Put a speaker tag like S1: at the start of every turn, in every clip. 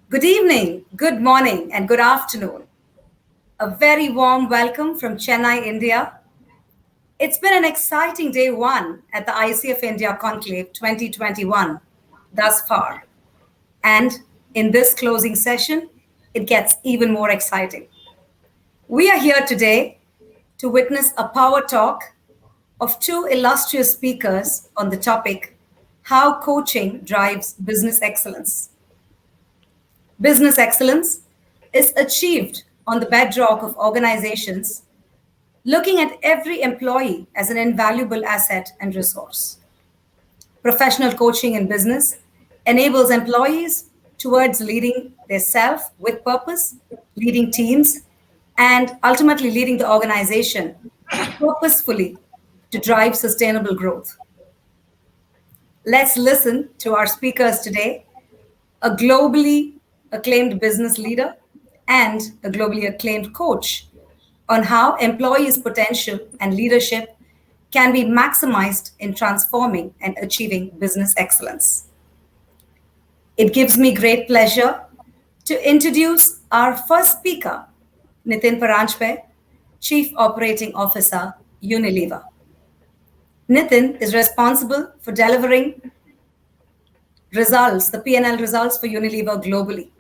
S1: Good evening, good morning, and good afternoon. A very warm welcome from Chennai, India. It's been an exciting day one at the ICF India Conclave 2021 thus far. And in this closing session, it gets even more exciting. We are here today to witness a power talk of two illustrious speakers on the topic How Coaching Drives Business Excellence. Business excellence is achieved on the bedrock of organizations looking at every employee as an invaluable asset and resource. Professional coaching in business enables employees towards leading their self with purpose, leading teams, and ultimately leading the organization purposefully to drive sustainable growth. Let's listen to our speakers today, a globally acclaimed business leader and a globally acclaimed coach, on how employees' potential and leadership can be maximized in transforming and achieving business excellence. It gives me great pleasure to introduce our first speaker, Nitin Peranjpe, Chief Operating Officer, Unilever. Nitin is responsible for delivering results, the P&L results for Unilever globally.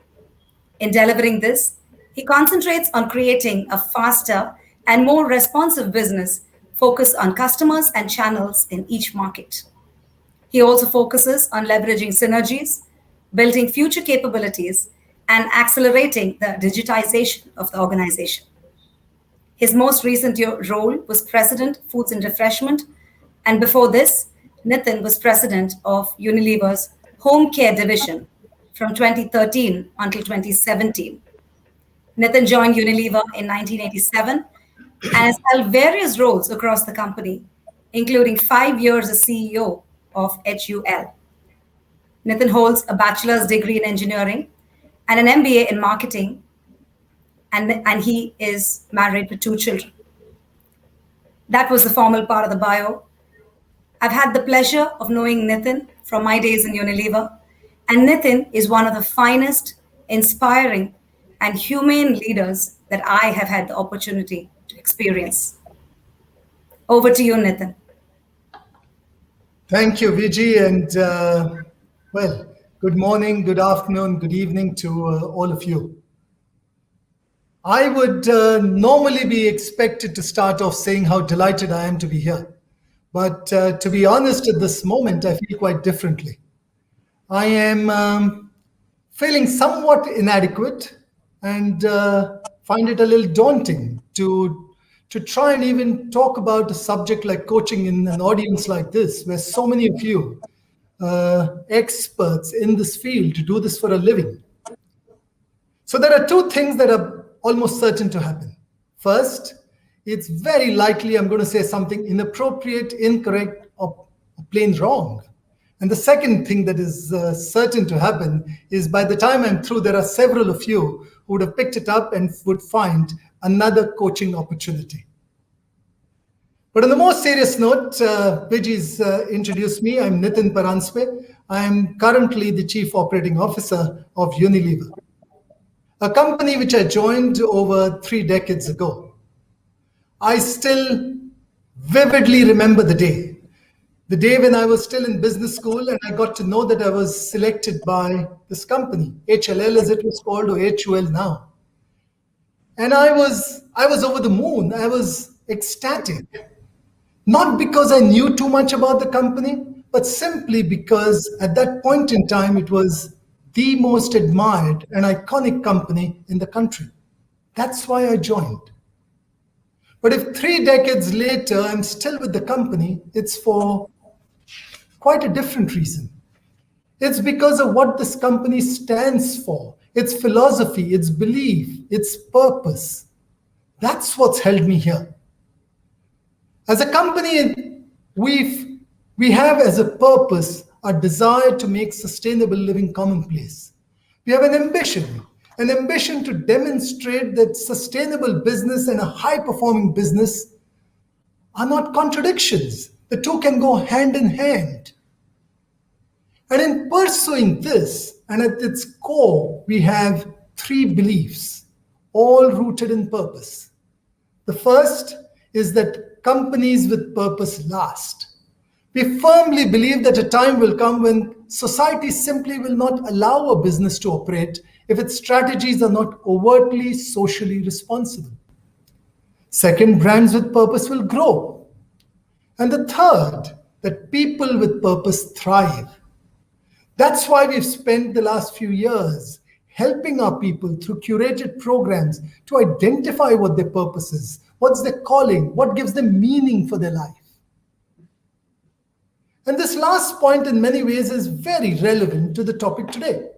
S1: In delivering this, he concentrates on creating a faster and more responsive business focused on customers and channels in each market. He also focuses on leveraging synergies, building future capabilities, and accelerating the digitization of the organization. His most recent role was President, Foods and Refreshment, and before this, Nitin was President of Unilever's Home Care Division from 2013 until 2017. Nitin joined Unilever in 1987 and has held various roles across the company, including 5 years as CEO of HUL. Nitin holds a bachelor's degree in engineering and an MBA in marketing, and he is married with 2 children. That was the formal part of the bio. I've had the pleasure of knowing Nitin from my days in Unilever, and Nitin is one of the finest, inspiring, and humane leaders that I have had the opportunity to experience. Over to you, Nitin.
S2: Thank you, Vijay, and good morning, good afternoon, good evening to all of you. I would normally be expected to start off saying how delighted I am to be here. But to be honest, at this moment, I feel quite differently. I am feeling somewhat inadequate and find it a little daunting to try and even talk about a subject like coaching in an audience like this, where so many of you experts in this field do this for a living. So there are 2 things that are almost certain to happen. First, it's very likely I'm going to say something inappropriate, incorrect, or plain wrong. And the second thing that is certain to happen is by the time I'm through, there are several of you who would have picked it up and would find another coaching opportunity. But on the more serious note, Vijay's introduced me. I'm Nitin Peranjpe. I'm currently the Chief Operating Officer of Unilever, a company which I joined over 3 decades ago. I still vividly remember the day when I was still in business school and I got to know that I was selected by this company, HLL as it was called, or HUL now. And I was over the moon. I was ecstatic. Not because I knew too much about the company, but simply because at that point in time, it was the most admired and iconic company in the country. That's why I joined. But if 3 decades later, I'm still with the company, it's for quite a different reason. It's because of what this company stands for, its philosophy, its belief, its purpose. That's what's held me here. As a company, we have as a purpose a desire to make sustainable living commonplace. We have an ambition to demonstrate that sustainable business and a high-performing business are not contradictions. The 2 can go hand in hand. And in pursuing this, And at its core, we have three beliefs, all rooted in purpose. The first is that companies with purpose last. We firmly believe that a time will come when society simply will not allow a business to operate if its strategies are not overtly socially responsible. Second, brands with purpose will grow. And the third, that people with purpose thrive. That's why we've spent the last few years helping our people through curated programs to identify what their purpose is, what's their calling, what gives them meaning for their life. And this last point in many ways is very relevant to the topic today.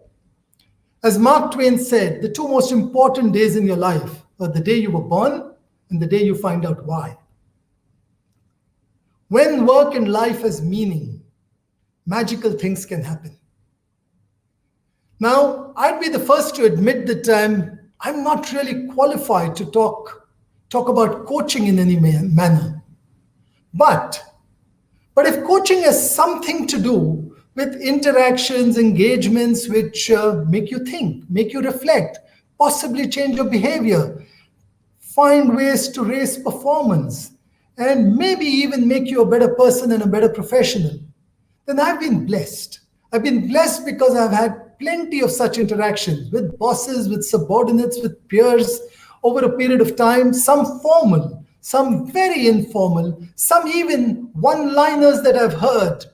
S2: As Mark Twain said, the two most important days in your life are the day you were born and the day you find out why. When work and life has meaning, magical things can happen. Now, I'd be the first to admit that I'm not really qualified to talk about coaching in any manner. But if coaching has something to do with interactions, engagements which make you think, make you reflect, possibly change your behavior, find ways to raise performance, and maybe even make you a better person and a better professional, then I've been blessed. I've been blessed because I've had plenty of such interactions with bosses, with subordinates, with peers over a period of time, some formal, some very informal, some even one-liners that I've heard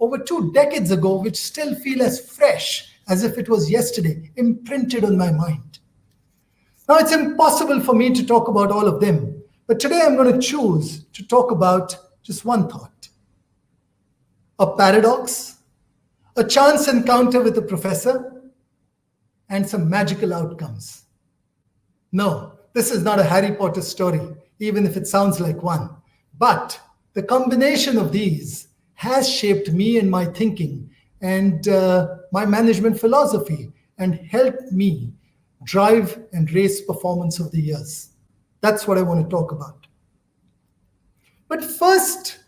S2: over 2 decades ago, which still feel as fresh as if it was yesterday, imprinted on my mind. Now, it's impossible for me to talk about all of them, but today I'm going to choose to talk about just one thought. A paradox, a chance encounter with a professor, and some magical outcomes. No, this is not a Harry Potter story, even if it sounds like one. But the combination of these has shaped me and my thinking and my management philosophy and helped me drive and raise performance of the years. That's what I want to talk about. But first,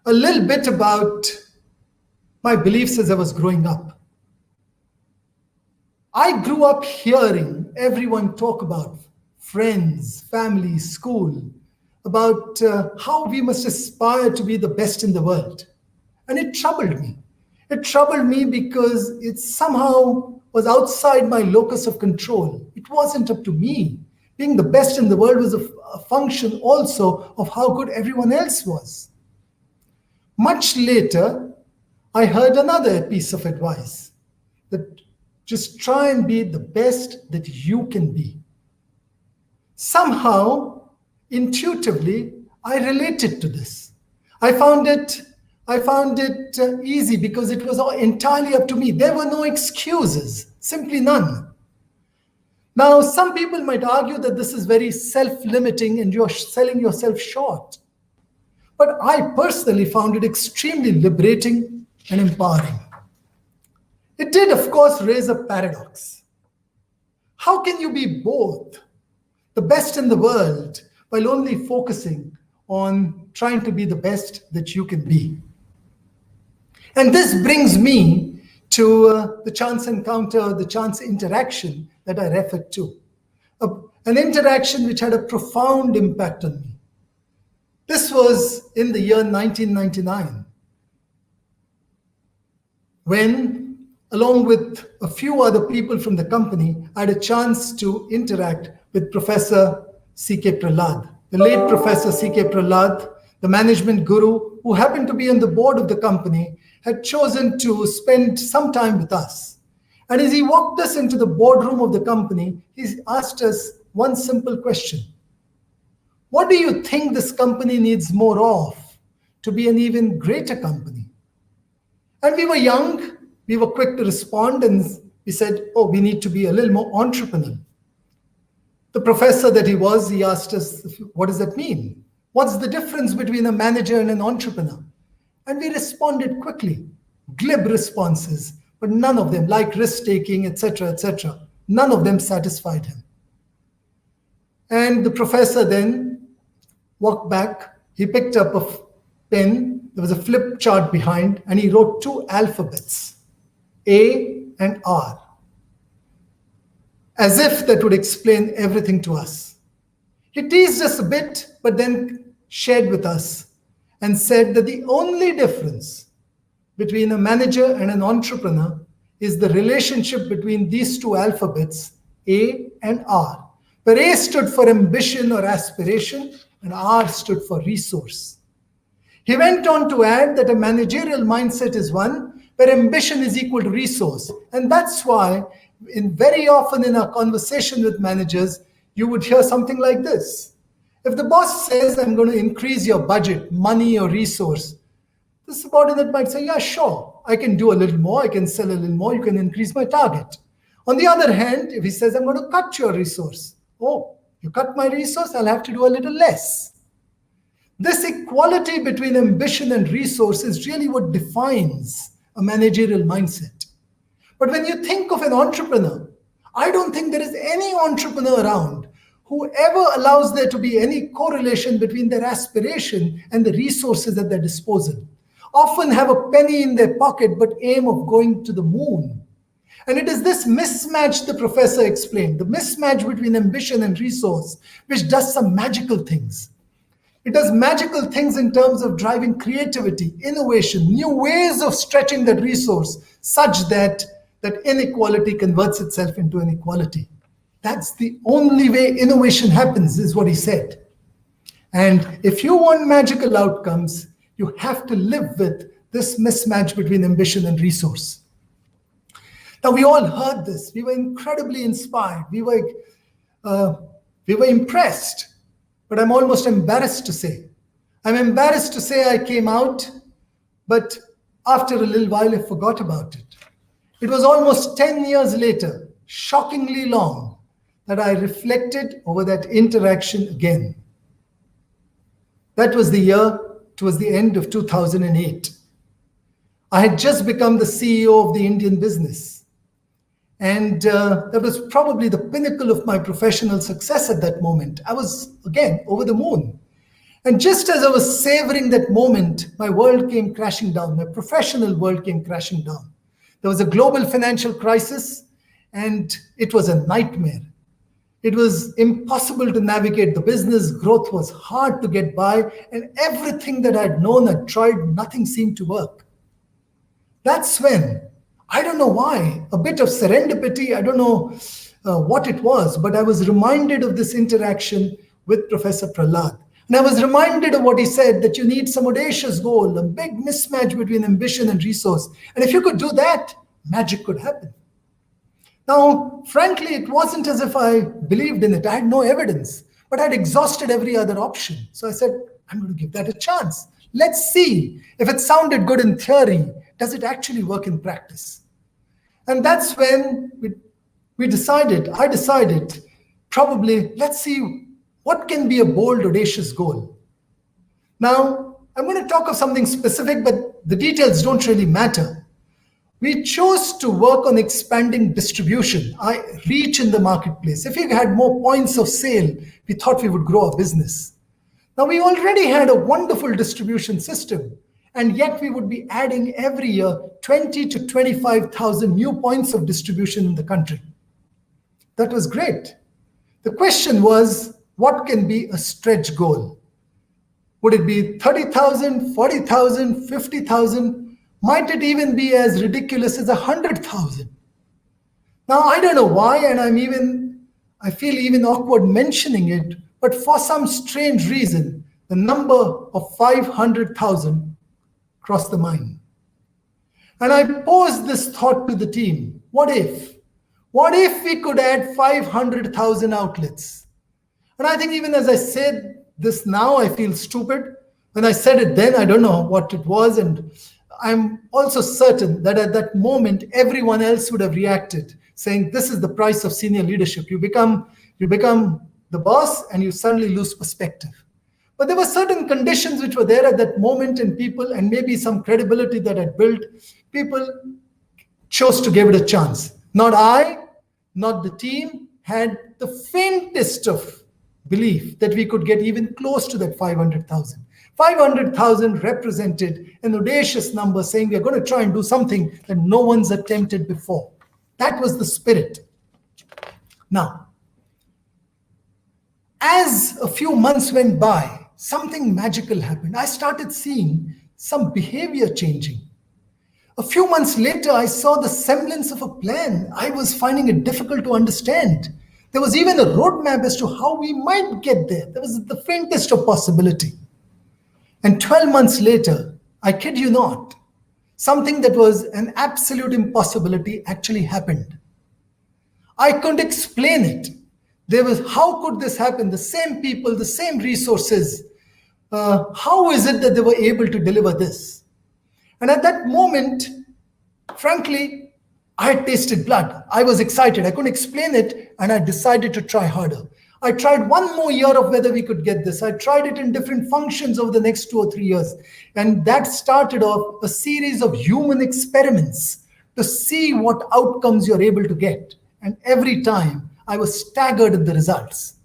S2: a little bit about my beliefs as I was growing up. I grew up hearing everyone talk about friends, family, school, about how we must aspire to be the best in the world. And it troubled me. It troubled me because it somehow was outside my locus of control. It wasn't up to me. Being the best in the world was a function also of how good everyone else was. Much later, I heard another piece of advice that just try and be the best that you can be. Somehow, intuitively, I related to this. I found it easy because it was all entirely up to me. There were no excuses, simply none. Now, some people might argue that this is very self-limiting and you're selling yourself short. But I personally found it extremely liberating and empowering. It did, of course, raise a paradox. How can you be both the best in the world while only focusing on trying to be the best that you can be? And this brings me to the chance encounter, the chance interaction that I referred to. An interaction which had a profound impact on me. This was in the year 1999, when, along with a few other people from the company, I had a chance to interact with Professor C.K. Prahlad, the late Professor C.K. Prahlad, the management guru who happened to be on the board of the company, had chosen to spend some time with us. And as he walked us into the boardroom of the company, he asked us one simple question. What do you think this company needs more of to be an even greater company? And we were young, we were quick to respond, and we said, oh, we need to be a little more entrepreneurial. The professor that he was, he asked us, what does that mean? What's the difference between a manager and an entrepreneur? And we responded quickly, glib responses, but none of them, like risk-taking, etc., none of them satisfied him. And the professor then walked back, he picked up a pen, there was a flip chart behind, and he wrote 2 alphabets, A and R. As if that would explain everything to us. He teased us a bit, but then shared with us and said that the only difference between a manager and an entrepreneur is the relationship between these two alphabets, A and R, where A stood for ambition or aspiration and R stood for resource. He went on to add that a managerial mindset is one where ambition is equal to resource. And that's why very often in our conversation with managers, you would hear something like this. If the boss says, I'm going to increase your budget, money or resource, the subordinate might say, yeah, sure, I can do a little more, I can sell a little more, you can increase my target. On the other hand, if he says, I'm going to cut your resource, oh, you cut my resource, I'll have to do a little less. This equality between ambition and resource is really what defines a managerial mindset. But when you think of an entrepreneur, I don't think there is any entrepreneur around who ever allows there to be any correlation between their aspiration and the resources at their disposal. Often have a penny in their pocket, but aim of going to the moon. And it is this mismatch the professor explained, the mismatch between ambition and resource, which does some magical things. It does magical things in terms of driving creativity, innovation, new ways of stretching that resource, such that that inequality converts itself into an equality. That's the only way innovation happens, is what he said. And if you want magical outcomes, you have to live with this mismatch between ambition and resource. Now, we all heard this. We were incredibly inspired. We were impressed. But I'm almost embarrassed to say. I'm embarrassed to say I came out, but after a little while, I forgot about it. It was almost 10 years later, shockingly long, that I reflected over that interaction again. That was the year, towards the end of 2008. I had just become the CEO of the Indian business. And that was probably the pinnacle of my professional success at that moment. I was, again, over the moon. And just as I was savoring that moment, my world came crashing down. My professional world came crashing down. There was a global financial crisis, and it was a nightmare. It was impossible to navigate the business. Growth was hard to get by. And everything that I'd known, I'd tried, nothing seemed to work. That's when, I don't know why, a bit of serendipity, I don't know what it was, but I was reminded of this interaction with Professor Prahlad. And I was reminded of what he said, that you need some audacious goal, a big mismatch between ambition and resource. And if you could do that, magic could happen. Now, frankly, it wasn't as if I believed in it. I had no evidence, but I'd exhausted every other option. So I said, I'm going to give that a chance. Let's see if it sounded good in theory. Does it actually work in practice? And that's when I decided, probably, let's see what can be a bold, audacious goal. Now, I'm going to talk of something specific, but the details don't really matter. We chose to work on expanding distribution, reach in the marketplace. If we had more points of sale, we thought we would grow our business. Now, we already had a wonderful distribution system, and yet we would be adding every year 20 to 25,000 new points of distribution in the country. That was great. The question was, what can be a stretch goal? Would it be 30,000, 40,000, 50,000? Might it even be as ridiculous as 100,000? Now, I don't know why, and I feel even awkward mentioning it, but for some strange reason, the number of 500,000 crossed the mind. And I posed this thought to the team. What if? What if we could add 500,000 outlets? And I think even as I said this now, I feel stupid. When I said it then, I don't know what it was. And I'm also certain that at that moment, everyone else would have reacted, saying, this is the price of senior leadership. You become the boss and you suddenly lose perspective. But there were certain conditions which were there at that moment in people, and maybe some credibility that I'd built. People chose to give it a chance. Not I, not the team, had the faintest of belief that we could get even close to that 500,000. 500,000 represented an audacious number, saying we're going to try and do something that no one's attempted before. That was the spirit. Now, as a few months went by, something magical happened. I started seeing some behavior changing. A few months later, I saw the semblance of a plan. I was finding it difficult to understand. There was even a roadmap as to how we might get there. There was the faintest of possibility. And 12 months later, I kid you not, something that was an absolute impossibility actually happened. I couldn't explain it. How could this happen? The same people, the same resources. How is it that they were able to deliver this? And at that moment, frankly, I had tasted blood. I was excited. I couldn't explain it, and I decided to try harder. I tried one more year of whether we could get this. I tried it in different functions over the next 2 or 3 years. And that started off a series of human experiments to see what outcomes you're able to get. And every time I was staggered at the results.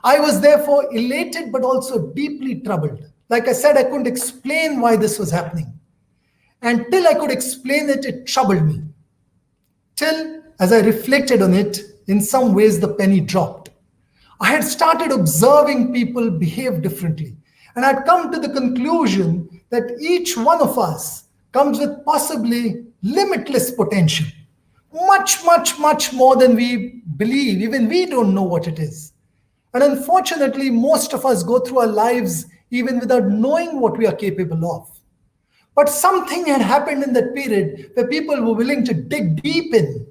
S2: I was therefore elated, but also deeply troubled. Like I said, I couldn't explain why this was happening. And till I could explain it, it troubled me. Till, as I reflected on it, in some ways the penny dropped. I had started observing people behave differently. And I'd come to the conclusion that each one of us comes with possibly limitless potential. Much, much, much more than we believe. Even we don't know what it is. And unfortunately, most of us go through our lives even without knowing what we are capable of. But something had happened in that period where people were willing to dig deep in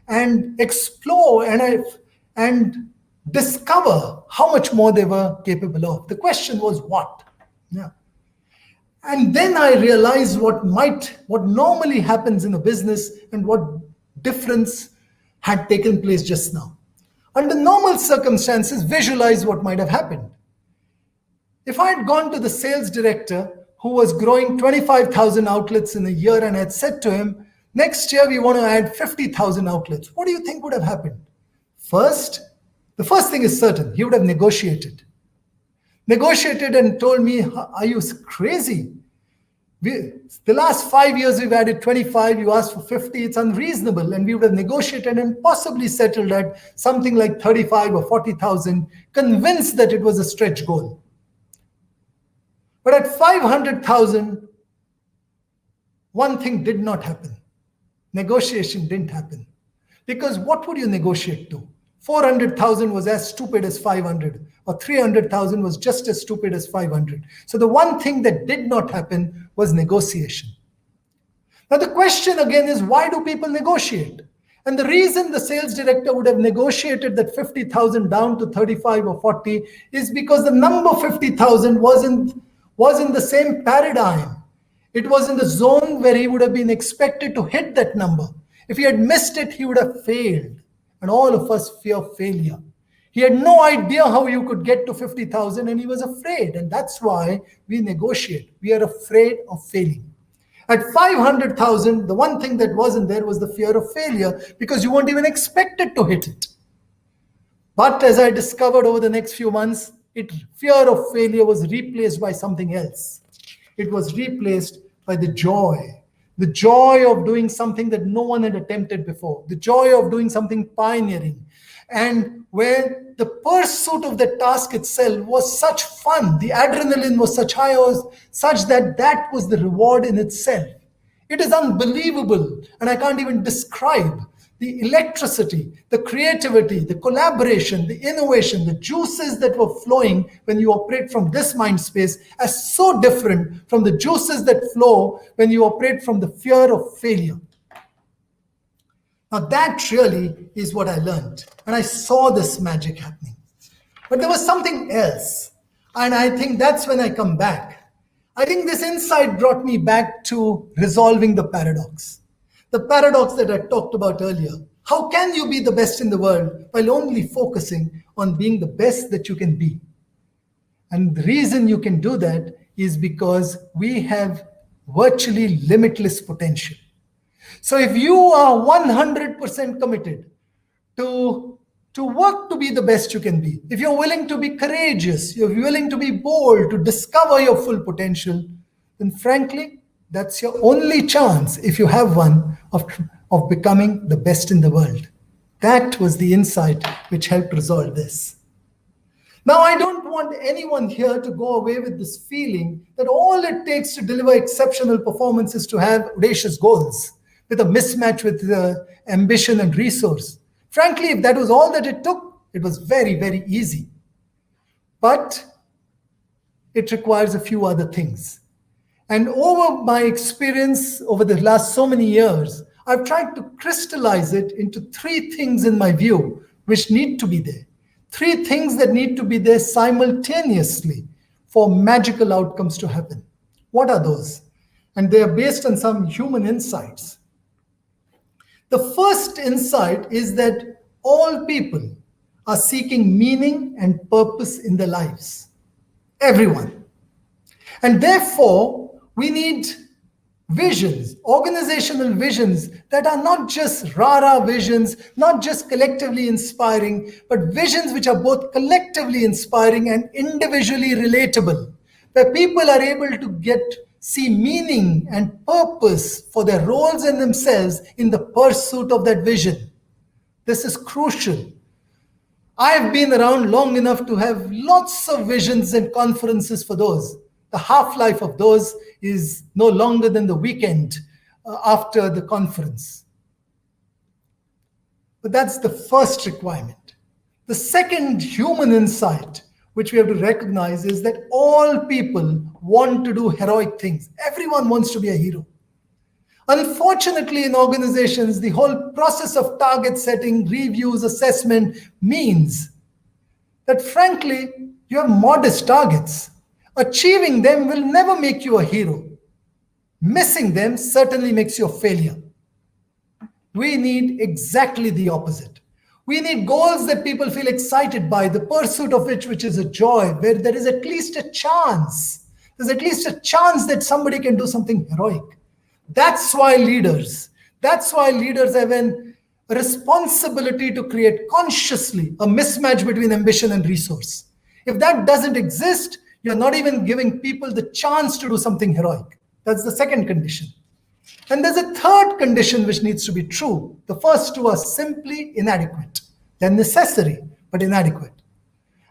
S2: and explore and discover how much more they were capable of. The question was what? Yeah. And then I realized what normally happens in a business and what difference had taken place just now. Under normal circumstances, visualize what might have happened. If I had gone to the sales director who was growing 25,000 outlets in a year and had said to him, next year we want to add 50,000 outlets, what do you think would have happened? The first thing is certain, he would have negotiated and told me, are you crazy? The last 5 years we've added 25, you asked for 50, it's unreasonable. And we would have negotiated and possibly settled at something like 35 or 40,000, convinced that it was a stretch goal. But at 500,000, one thing did not happen. Negotiation didn't happen. Because what would you negotiate to? 400,000 was as stupid as 500, or 300,000 was just as stupid as 500. So the one thing that did not happen was negotiation. Now the question again is, why do people negotiate? And the reason the sales director would have negotiated that 50,000 down to 35 or 40 is because the number 50,000 was in the same paradigm. It was in the zone where he would have been expected to hit that number. If he had missed it, he would have failed. And all of us fear failure. He had no idea how you could get to 50,000 and he was afraid. And that's why we negotiate. We are afraid of failing. At 500,000, the one thing that wasn't there was the fear of failure because you weren't even expected to hit it. But as I discovered over the next few months, fear of failure was replaced by something else. It was replaced by the joy of doing something that no one had attempted before, the joy of doing something pioneering, and where the pursuit of the task itself was such fun, the adrenaline was such high, such that was the reward in itself. It is unbelievable, and I can't even describe the electricity, the creativity, the collaboration, the innovation, the juices that were flowing when you operate from this mind space as so different from the juices that flow when you operate from the fear of failure. Now that really is what I learned. And I saw this magic happening. But there was something else. And I think that's when I come back. I think this insight brought me back to resolving the paradox. The paradox that I talked about earlier. How can you be the best in the world while only focusing on being the best that you can be? And the reason you can do that is because we have virtually limitless potential. So if you are 100% committed to work to be the best you can be, if you're willing to be courageous, you're willing to be bold, to discover your full potential, then frankly, that's your only chance, if you have one, of becoming the best in the world. That was the insight which helped resolve this. Now, I don't want anyone here to go away with this feeling that all it takes to deliver exceptional performance is to have audacious goals with a mismatch with ambition and resource. Frankly, if that was all that it took, it was very, very easy. But it requires a few other things. And over my experience over the last so many years, I've tried to crystallize it into three things in my view, which need to be there. Three things that need to be there simultaneously for magical outcomes to happen. What are those? And they are based on some human insights. The first insight is that all people are seeking meaning and purpose in their lives. Everyone. And therefore, we need visions, organizational visions that are not just rah-rah visions, not just collectively inspiring, but visions which are both collectively inspiring and individually relatable, where people are able to see meaning and purpose for their roles and themselves in the pursuit of that vision. This is crucial. I have been around long enough to have lots of visions and conferences for those. The half-life of those is no longer than the weekend after the conference. But that's the first requirement. The second human insight, which we have to recognize, is that all people want to do heroic things. Everyone wants to be a hero. Unfortunately, in organizations, the whole process of target setting, reviews, assessment means that, frankly, you have modest targets. Achieving them will never make you a hero. Missing them certainly makes you a failure. We need exactly the opposite. We need goals that people feel excited by, the pursuit of which is a joy, where there is at least a chance. There's at least a chance that somebody can do something heroic. That's why leaders have a responsibility to create consciously a mismatch between ambition and resource. If that doesn't exist, you're not even giving people the chance to do something heroic. That's the second condition. And there's a third condition which needs to be true. The first two are simply inadequate. They're necessary, but inadequate.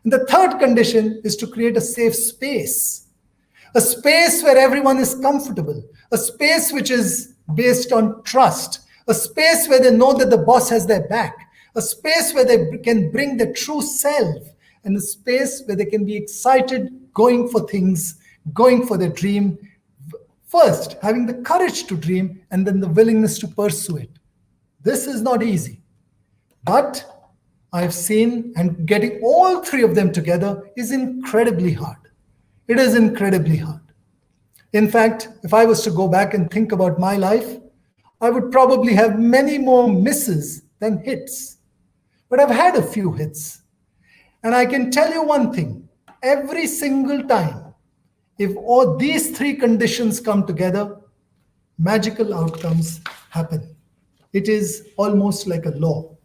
S2: And the third condition is to create a safe space. A space where everyone is comfortable. A space which is based on trust. A space where they know that the boss has their back. A space where they can bring their true self. And a space where they can be excited, going for things, going for their dream. First, having the courage to dream, and then the willingness to pursue it. This is not easy. But I've seen, and getting all three of them together is incredibly hard. It is incredibly hard. In fact, if I was to go back and think about my life, I would probably have many more misses than hits. But I've had a few hits. And I can tell you one thing. Every single time, if all these three conditions come together, magical outcomes happen. It is almost like a law.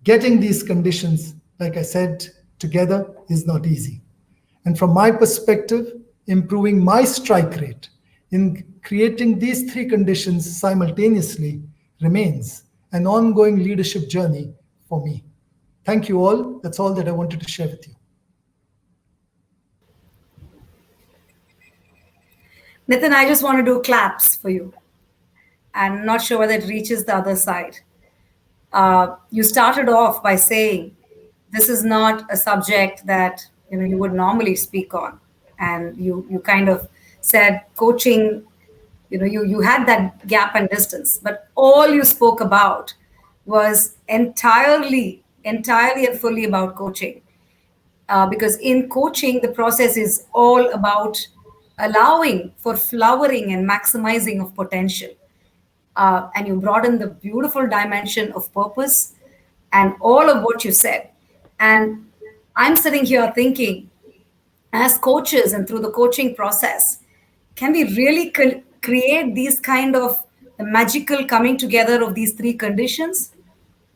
S2: Getting these conditions, like I said, together is not easy. And from my perspective, improving my strike rate in creating these three conditions simultaneously remains an ongoing leadership journey for me. Thank you all. That's all that I wanted to share with you.
S1: Nitin, I just want to do claps for you. I'm not sure whether it reaches the other side. You started off by saying this is not a subject that you would normally speak on, and you kind of said coaching. You had that gap and distance, but all you spoke about was entirely and fully about coaching, because in coaching the process is all about allowing for flowering and maximizing of potential. And you brought in the beautiful dimension of purpose and all of what you said. And I'm sitting here thinking, as coaches and through the coaching process, can we really create these kind of the magical coming together of these three conditions?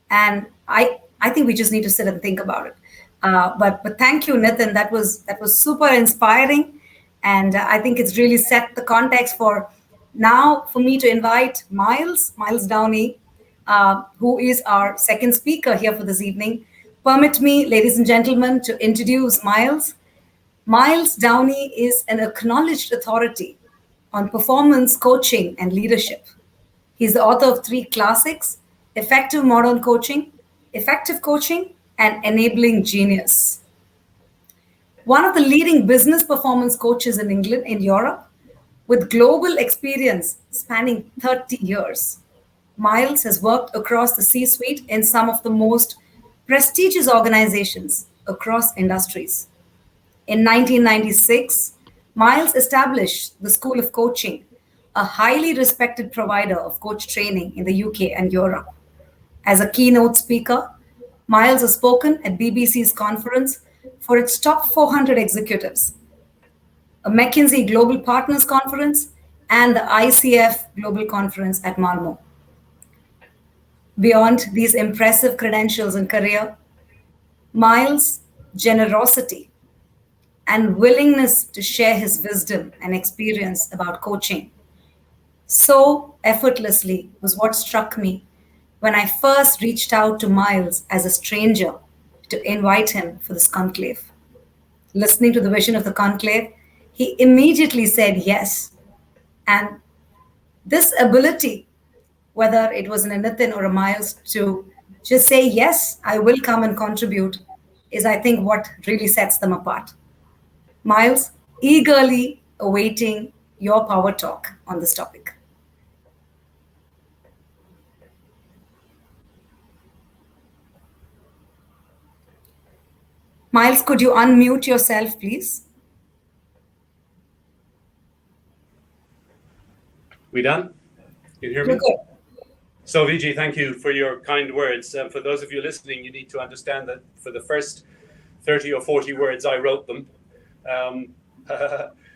S1: And I think we just need to sit and think about it. But thank you, Nitin. That was super inspiring. And I think it's really set the context for Now, for me to invite Miles Downey, who is our second speaker here for this evening. Permit me, ladies and gentlemen, to introduce Miles. Miles Downey is an acknowledged authority on performance coaching and leadership. He's the author of 3 classics: Effective Modern Coaching, Effective Coaching, and Enabling Genius. One of the leading business performance coaches in England, in Europe, with global experience spanning 30 years. Miles has worked across the C suite in some of the most prestigious organizations across industries. In 1996, Miles established the School of Coaching, a highly respected provider of coach training in the UK and Europe. As a keynote speaker, Miles has spoken at BBC's conference for its top 400 executives, a McKinsey Global Partners Conference, and the ICF Global Conference at Malmo. Beyond these impressive credentials and career, Miles' generosity and willingness to share his wisdom and experience about coaching so effortlessly was what struck me when I first reached out to Miles as a stranger to invite him for this conclave. Listening to the vision of the conclave, he immediately said yes. And this ability, whether it was in a Nitin or a Miles, to just say, yes, I will come and contribute, is, I think, what really sets them apart. Miles, eagerly awaiting your power talk on this topic. Miles, could you unmute yourself, please?
S3: We done? Can you hear me?
S1: Good.
S3: So, VG, thank you for your kind words. For those of you listening, you need to understand that for the first 30 or 40 words, I wrote them.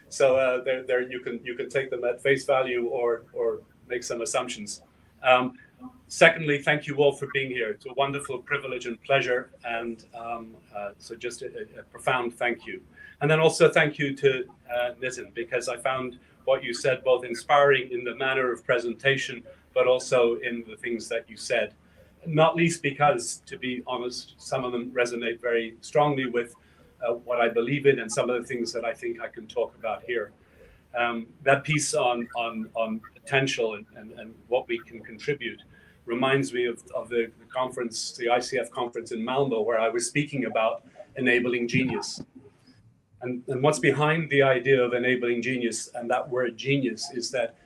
S3: So there you can take them at face value or make some assumptions. Secondly, thank you all for being here. It's a wonderful privilege and pleasure, and so just a profound thank you. And then also thank you to Nitin, because I found what you said both inspiring in the manner of presentation, but also in the things that you said. Not least because, to be honest, some of them resonate very strongly with what I believe in and some of the things that I think I can talk about here. That piece on potential and what we can contribute reminds me of the conference, the ICF conference in Malmo, where I was speaking about enabling genius. And what's behind the idea of enabling genius and that word genius is that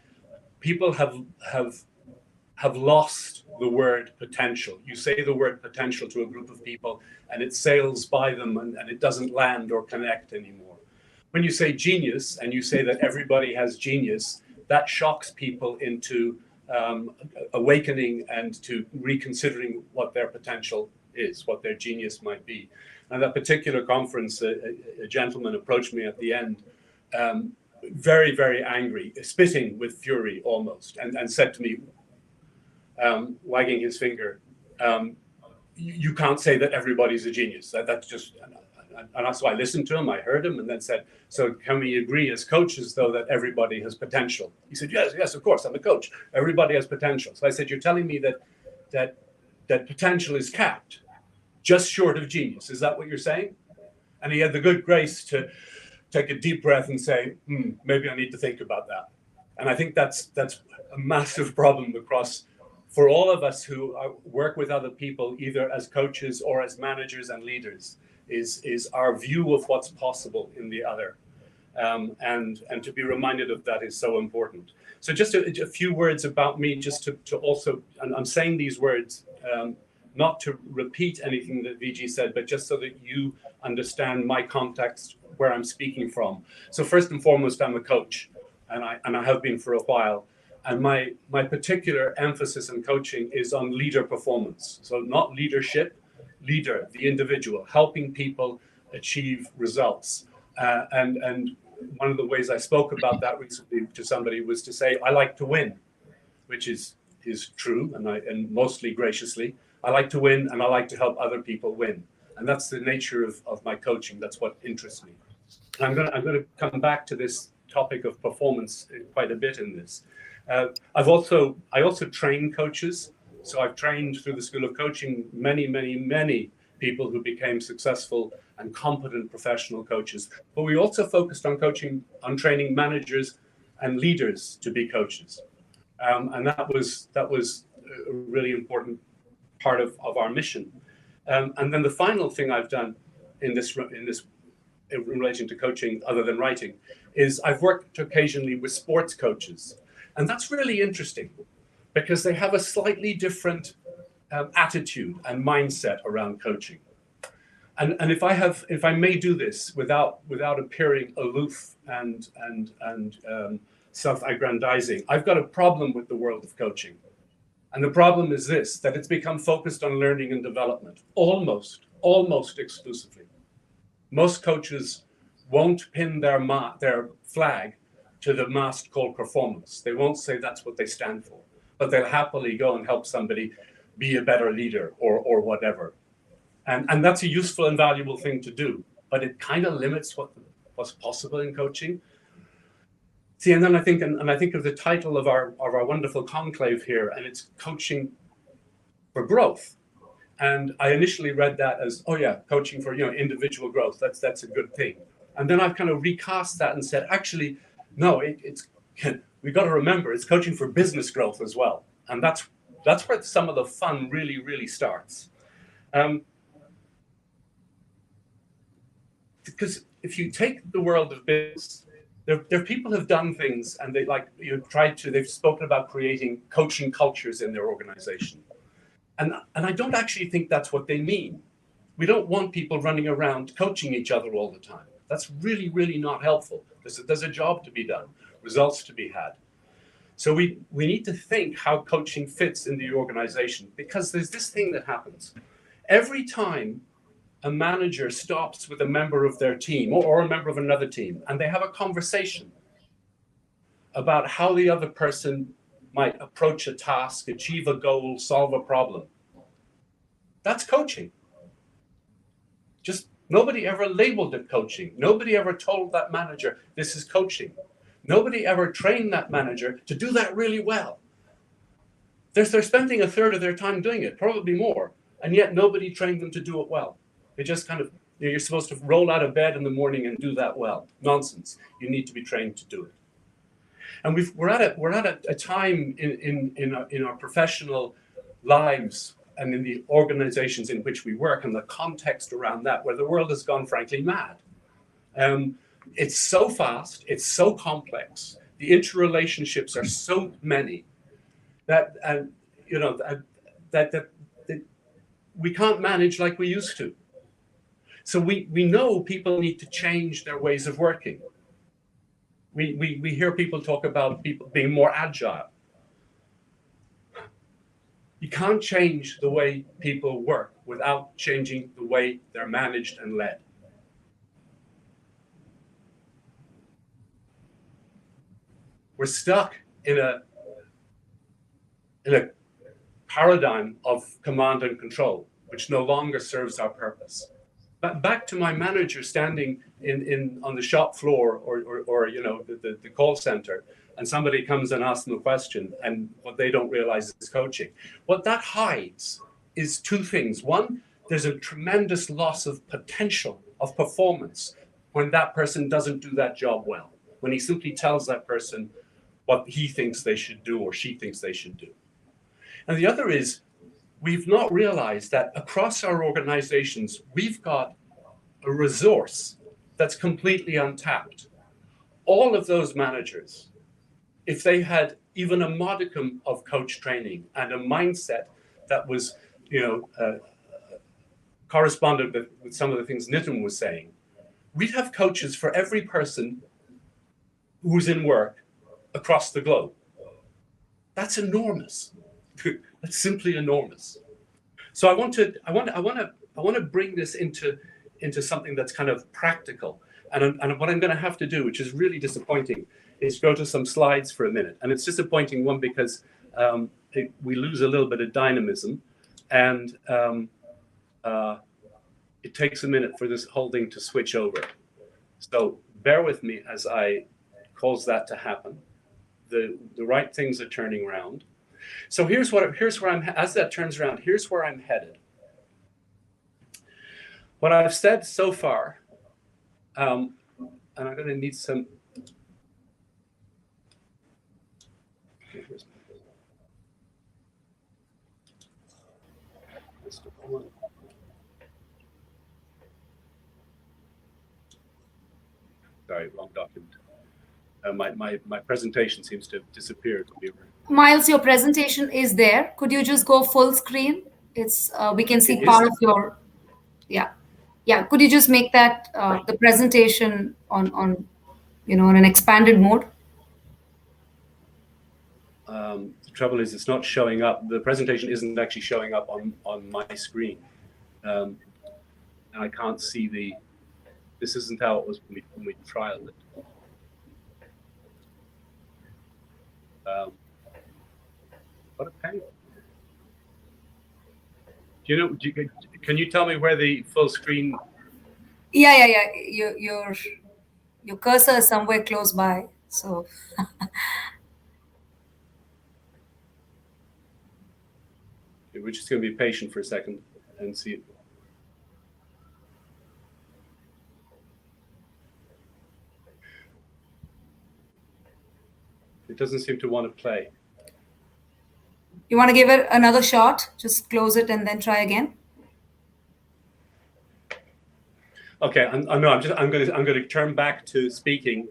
S3: people have lost the word potential. You say the word potential to a group of people and it sails by them and it doesn't land or connect anymore. When you say genius and you say that everybody has genius, that shocks people into awakening and to reconsidering what their potential is, what their genius might be. And that particular conference, a gentleman approached me at the end, very, very angry, spitting with fury almost, and said to me, wagging his finger, you can't say that everybody's a genius. That's just, and so I listened to him, I heard him, and then said, so can we agree as coaches, though, that everybody has potential? He said, yes, of course, I'm a coach. Everybody has potential. So I said, you're telling me that potential is capped, just short of genius. Is that what you're saying? And he had the good grace to take a deep breath and say, maybe I need to think about that. And I think that's a massive problem across, for all of us who work with other people, either as coaches or as managers and leaders, is our view of what's possible in the other. And to be reminded of that is so important. So just a few words about me, just to also, and I'm saying these words, not to repeat anything that VG said, but just so that you understand my context, where I'm speaking from. So first and foremost, I'm a coach, and I have been for a while. And my particular emphasis in coaching is on leader performance. So not leadership, leader, the individual, helping people achieve results. And one of the ways I spoke about that recently to somebody was to say, I like to win, which is true, and mostly graciously. I like to win, and I like to help other people win. And that's the nature of my coaching. That's what interests me. And I'm going to come back to this topic of performance quite a bit in this. I also train coaches. So I've trained through the School of Coaching many people who became successful and competent professional coaches. But we also focused on training managers and leaders to be coaches. And that was a really important part of our mission. And then the final thing I've done in relation to coaching, other than writing, is I've worked occasionally with sports coaches. And that's really interesting because they have a slightly different attitude and mindset around coaching. And if I may do this without appearing aloof and self-aggrandizing, I've got a problem with the world of coaching. And the problem is this, that it's become focused on learning and development, almost exclusively. Most coaches won't pin their flag to the mast called performance. They won't say that's what they stand for, but they'll happily go and help somebody be a better leader or whatever. And that's a useful and valuable thing to do, but it kind of limits what's possible in coaching. See, and then I think of the title of our wonderful conclave here, and it's Coaching for Growth. And I initially read that as, oh yeah, coaching for individual growth. That's a good thing. And then I've kind of recast that and said, actually, no, it's we got to remember it's coaching for business growth as well, and that's where some of the fun really starts. Because if you take the world of business, there people have done things, and they've spoken about creating coaching cultures in their organization, and I don't actually think that's what they mean. We don't want people running around coaching each other all the time. That's really not helpful. There's a job to be done, results to be had. So we need to think how coaching fits in the organization, because there's this thing that happens. Every time a manager stops with a member of their team or a member of another team, and they have a conversation about how the other person might approach a task, achieve a goal, solve a problem, that's coaching. Just nobody ever labeled it coaching. Nobody ever told that manager, this is coaching. Nobody ever trained that manager to do that really well. They're spending a third of their time doing it, probably more, and yet nobody trained them to do it well. They just kind of, you're supposed to roll out of bed in the morning and do that well. Nonsense. You need to be trained to do it. And we're at a time in our professional lives and in the organizations in which we work and the context around that, where the world has gone frankly mad. It's so fast, it's so complex, the interrelationships are so many that we can't manage like we used to. So we know people need to change their ways of working. We hear people talk about people being more agile. You can't change the way people work without changing the way they're managed and led. We're stuck in a paradigm of command and control, which no longer serves our purpose. But back to my manager standing on the shop floor or the call center, and somebody comes and asks them a question, and what they don't realize is coaching. What that hides is two things. One, there's a tremendous loss of potential, of performance, when that person doesn't do that job well, when he simply tells that person what he thinks they should do or she thinks they should do. And the other is, we've not realized that across our organizations, we've got a resource that's completely untapped. All of those managers, if they had even a modicum of coach training and a mindset that was, corresponded with some of the things Nitin was saying, we'd have coaches for every person who's in work across the globe. That's enormous. That's simply enormous. So I want to bring this into something that's kind of practical. And what I'm going to have to do, which is really disappointing, is go to some slides for a minute. And it's disappointing, one, because we lose a little bit of dynamism, and it takes a minute for this whole thing to switch over. So bear with me as I cause that to happen. The right things are turning around. So here's where I'm, as that turns around, here's where I'm headed. What I've said so far, and I'm going to need some. Sorry, wrong document. My presentation seems to have disappeared.
S1: Miles, your presentation is there. Could you just go full screen? It's we can see part of your, yeah. Could you just make that the presentation on on an expanded mode?
S3: The trouble is, it's not showing up. The presentation isn't actually showing up on my screen, and I can't see the. This isn't how it was when we trialed it. What a pain. Can you tell me where the full screen?
S1: Yeah. Your cursor is somewhere close by, so.
S3: We're just going to be patient for a second and see it. It doesn't seem to want to play.
S1: You want to give it another shot? Just close it and then try again.
S3: Okay, I'm going to turn back to speaking,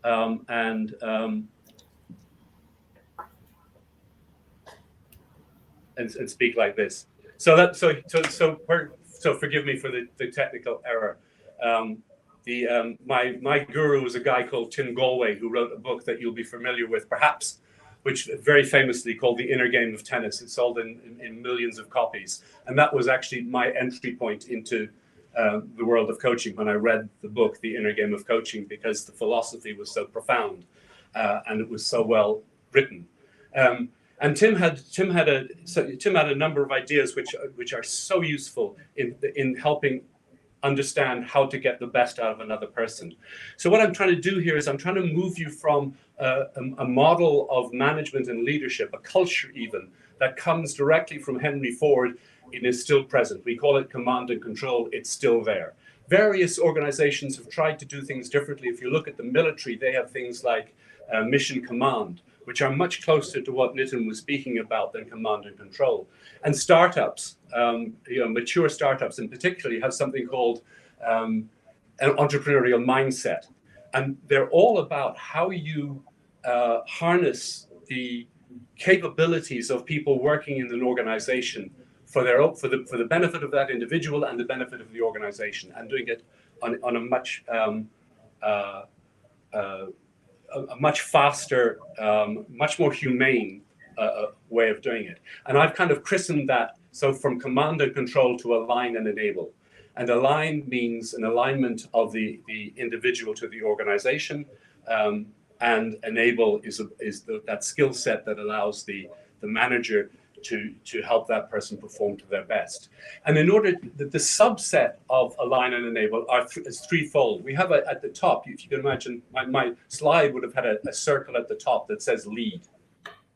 S3: and speak like this. So forgive me for the technical error. My guru was a guy called Tim Galway, who wrote a book that you'll be familiar with, perhaps, which very famously called The Inner Game of Tennis. It sold in millions of copies, and that was actually my entry point into the world of coaching when I read the book The Inner Game of Coaching, because the philosophy was so profound and it was so well written. And Tim had a number of ideas which are so useful in helping understand how to get the best out of another person. So what I'm trying to do here is I'm trying to move you from a model of management and leadership, a culture even, that comes directly from Henry Ford and is still present. We call it command and control. It's still there. Various organizations have tried to do things differently. If you look at the military, they have things like mission command, which are much closer to what Nitin was speaking about than command and control. And startups, mature startups in particular, have something called an entrepreneurial mindset. And they're all about how you harness the capabilities of people working in an organization for the benefit of that individual and the benefit of the organization, and doing it on a much faster, much more humane way of doing it. And I've kind of christened that, so from command and control to align and enable. And align means an alignment of the individual to the organization, and enable is that skill set that allows the manager to help that person perform to their best. And in order, the subset of align and enable is threefold. We have at the top, if you can imagine, my slide would have had a circle at the top that says lead.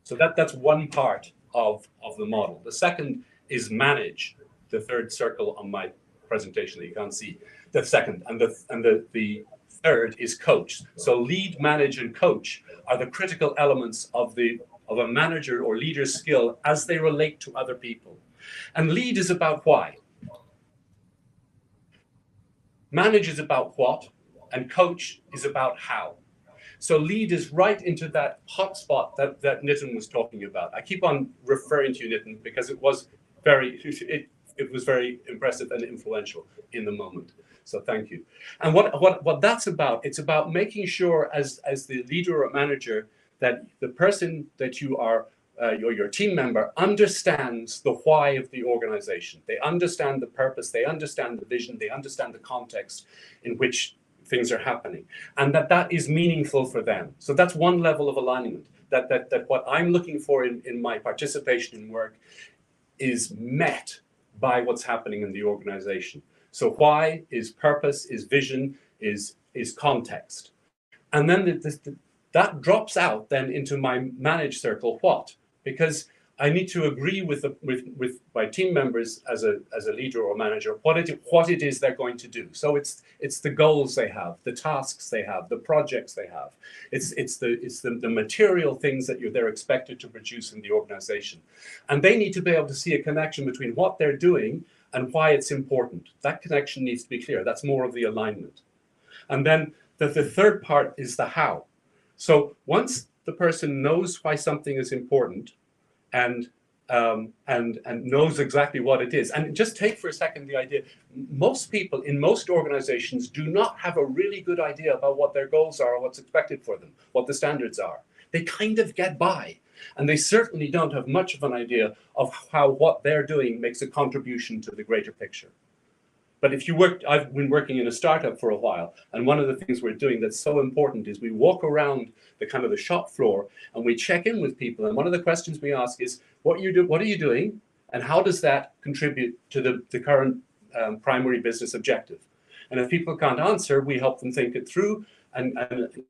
S3: So that's one part of the model. The second is manage, the third circle on my presentation that you can't see. The second, and the third is coach. So lead, manage, and coach are the critical elements of a manager or leader's skill as they relate to other people. And lead is about why. Manage is about what, and coach is about how. So lead is right into that hotspot that Nitin was talking about. I keep on referring to you, Nitin, because it was very impressive and influential in the moment. So thank you. And what that's about, it's about making sure as the leader or manager that the person that you are, your team member, understands the why of the organization. They understand the purpose, they understand the vision, they understand the context in which things are happening, and that is meaningful for them. So that's one level of alignment, that what I'm looking for in my participation in work is met by what's happening in the organization. So why is purpose, is vision, is context. And then that drops out then into my managed circle, what? Because I need to agree with my team members as a leader or manager what it is they're going to do. So it's the goals they have, the tasks they have, the projects they have. It's the material things that they're expected to produce in the organization, and they need to be able to see a connection between what they're doing and why it's important. That connection needs to be clear. That's more of the alignment. And then the third part is the how. So once the person knows why something is important, and knows exactly what it is. And just take for a second the idea, most people in most organizations do not have a really good idea about what their goals are or what's expected for them, what the standards are. They kind of get by, and they certainly don't have much of an idea of how what they're doing makes a contribution to the greater picture. But if you I've been working in a startup for a while, and one of the things we're doing that's so important is we walk around the kind of the shop floor and we check in with people. And one of the questions we ask is, what are you doing? And how does that contribute to the current primary business objective? And if people can't answer, we help them think it through and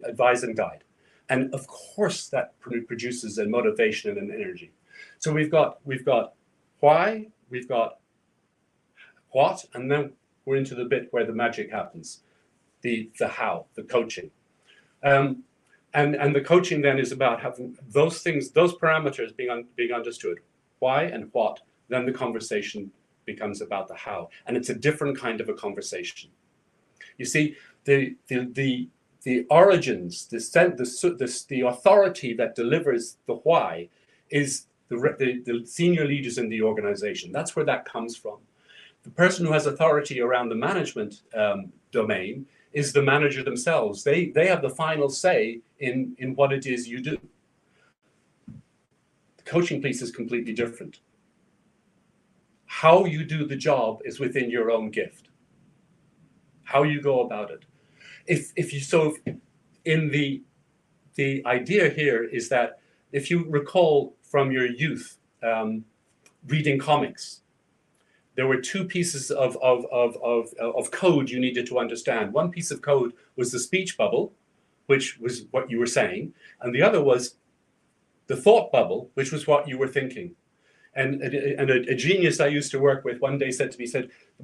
S3: advise and guide. And of course, that produces a motivation and an energy. So we've got why, we've got what, and then we're into the bit where the magic happens, the how, the coaching. And the coaching then is about having those things, those parameters being understood, why and what. Then the conversation becomes about the how, and it's a different kind of a conversation. You see, the origins, the authority that delivers the why is the senior leaders in the organization. That's where that comes from. The person who has authority around the management domain is the manager themselves. They have the final say in what it is you do. The coaching piece is completely different. How you do the job is within your own gift. How you go about it. The idea here is that if you recall from your youth reading comics, there were two pieces of code you needed to understand. One piece of code was the speech bubble, which was what you were saying, and the other was the thought bubble, which was what you were thinking. And a genius I used to work with one day said to me,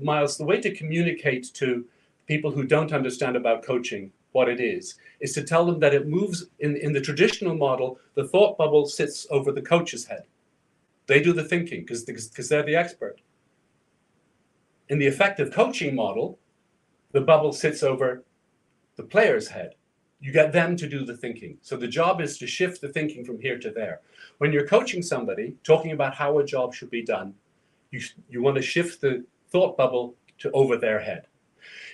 S3: Miles, the way to communicate to people who don't understand about coaching what it is to tell them that it moves in the traditional model, the thought bubble sits over the coach's head. They do the thinking because they're the expert. In the effective coaching model, the bubble sits over the player's head. You get them to do the thinking. So the job is to shift the thinking from here to there. When you're coaching somebody, talking about how a job should be done, you want to shift the thought bubble to over their head.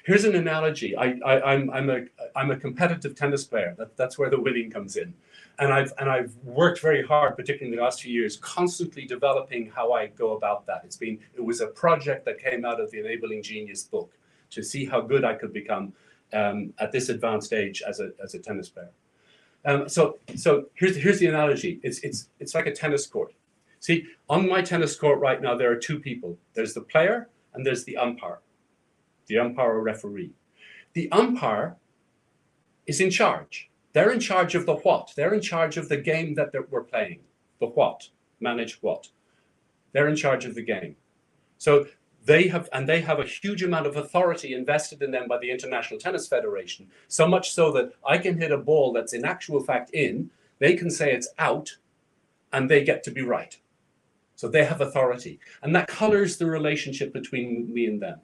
S3: Here's an analogy. I'm a competitive tennis player. That's where the winning comes in. And I've worked very hard, particularly in the last few years, constantly developing how I go about that. It was a project that came out of the Enabling Genius book to see how good I could become at this advanced age as a tennis player. So here's the analogy. It's like a tennis court. See, on my tennis court right now, there are two people. There's the player and there's the umpire. The umpire or referee. The umpire is in charge. They're in charge of the what. They're in charge of the game that we're playing. The what. Manage what. They're in charge of the game. So they have a huge amount of authority invested in them by the International Tennis Federation, so much so that I can hit a ball that's in actual fact in, they can say it's out, and they get to be right. So they have authority. And that colors the relationship between me and them.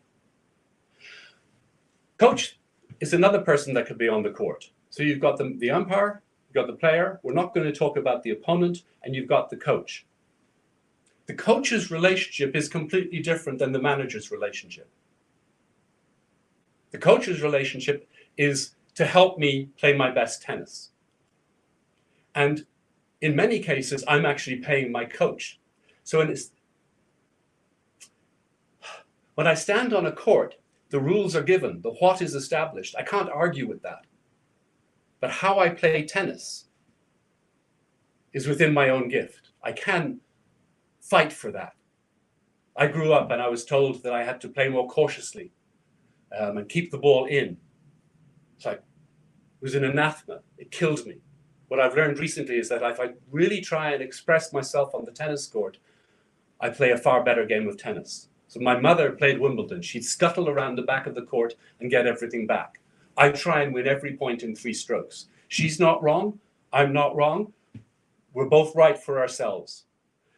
S3: Coach is another person that could be on the court. So you've got the umpire, you've got the player. We're not going to talk about the opponent, and you've got the coach. The coach's relationship is completely different than the manager's relationship. The coach's relationship is to help me play my best tennis. And in many cases, I'm actually paying my coach. So when I stand on a court, the rules are given, the what is established. I can't argue with that. But how I play tennis is within my own gift. I can fight for that. I grew up and I was told that I had to play more cautiously and keep the ball in. It's like, was an anathema. It killed me. What I've learned recently is that if I really try and express myself on the tennis court, I play a far better game of tennis. So my mother played Wimbledon. She'd scuttle around the back of the court and get everything back. I try and win every point in 3 strokes. She's not wrong. I'm not wrong. We're both right for ourselves.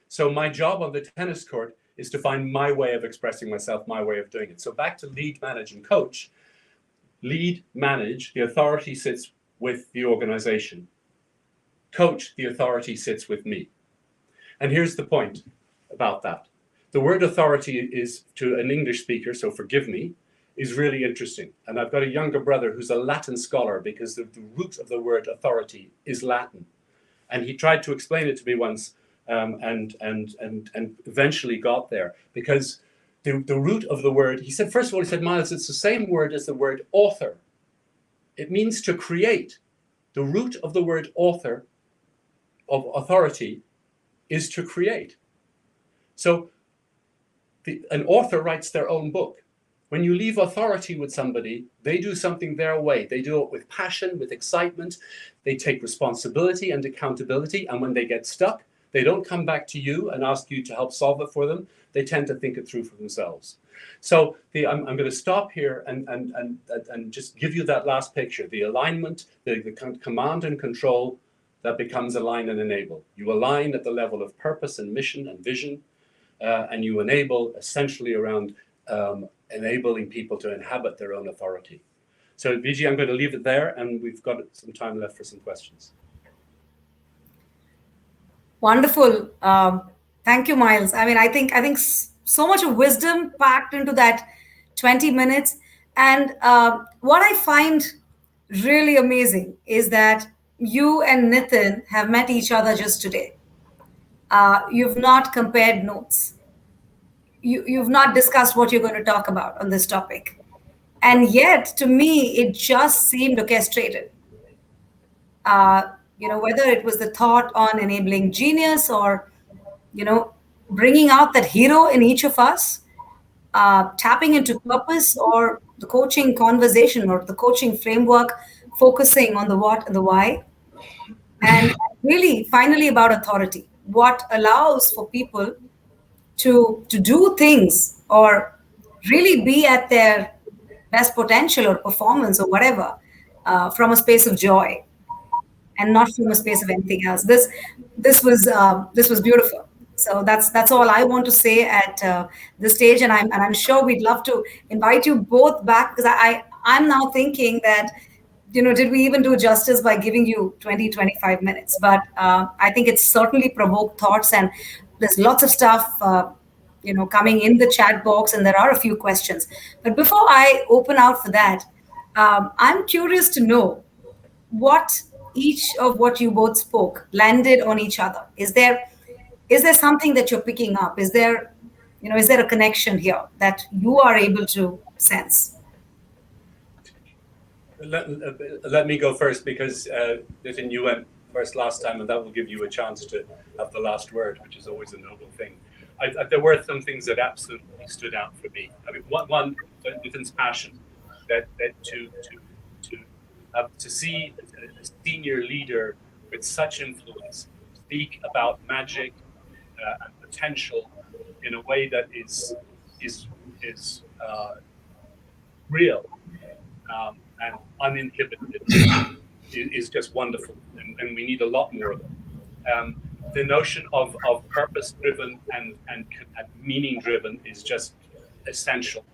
S3: So my job on the tennis court is to find my way of expressing myself, my way of doing it. So back to lead, manage, and coach. Lead, manage, the authority sits with the organization. Coach, the authority sits with me. And here's the point about that. The word authority is, to an English speaker, so forgive me, is really interesting. And I've got a younger brother who's a Latin scholar because the root of the word authority is Latin. And he tried to explain it to me once and eventually got there, because the root of the word, he said, first of all, he said, Miles, it's the same word as the word author. It means to create. The root of the word author, of authority, is to create. So an author writes their own book. When you leave authority with somebody, they do something their way. They do it with passion, with excitement. They take responsibility and accountability. And when they get stuck, they don't come back to you and ask you to help solve it for them. They tend to think it through for themselves. So I'm going to stop here and just give you that last picture. The alignment, the command and control that becomes align and enable. You align at the level of purpose and mission and vision, and you enable essentially around enabling people to inhabit their own authority. So Vijay, I'm going to leave it there, and we've got some time left for some questions.
S1: Wonderful. Thank you, Miles. I mean, I think so much of wisdom packed into that 20 minutes. And what I find really amazing is that you and Nitin have met each other just today. You've not compared notes. You've not discussed what you're going to talk about on this topic. And yet, to me, it just seemed orchestrated. Whether it was the thought on enabling genius or, bringing out that hero in each of us, tapping into purpose, or the coaching conversation or the coaching framework, focusing on the what and the why. And really, finally, about authority, what allows for people to do things or really be at their best potential or performance or whatever, from a space of joy and not from a space of anything else. This was beautiful. So that's all I want to say at this stage, and I'm sure we'd love to invite you both back, because I'm now thinking that, did we even do justice by giving you 20-25 minutes? But I think it's certainly provoked thoughts, and there's lots of stuff coming in the chat box, and there are a few questions. But before I open out for that, I'm curious to know what each of what you both spoke landed on each other. Is there something that you're picking up? Is there a connection here that you are able to sense?
S3: Let me go first, because Nitin, you went first last time, and that will give you a chance to have the last word, which is always a noble thing. There were some things that absolutely stood out for me. I mean, one Nitin's passion, that to see a senior leader with such influence speak about magic and potential in a way that is real and uninhibited is just wonderful, and we need a lot more of them. The notion of purpose-driven and meaning-driven is just essential.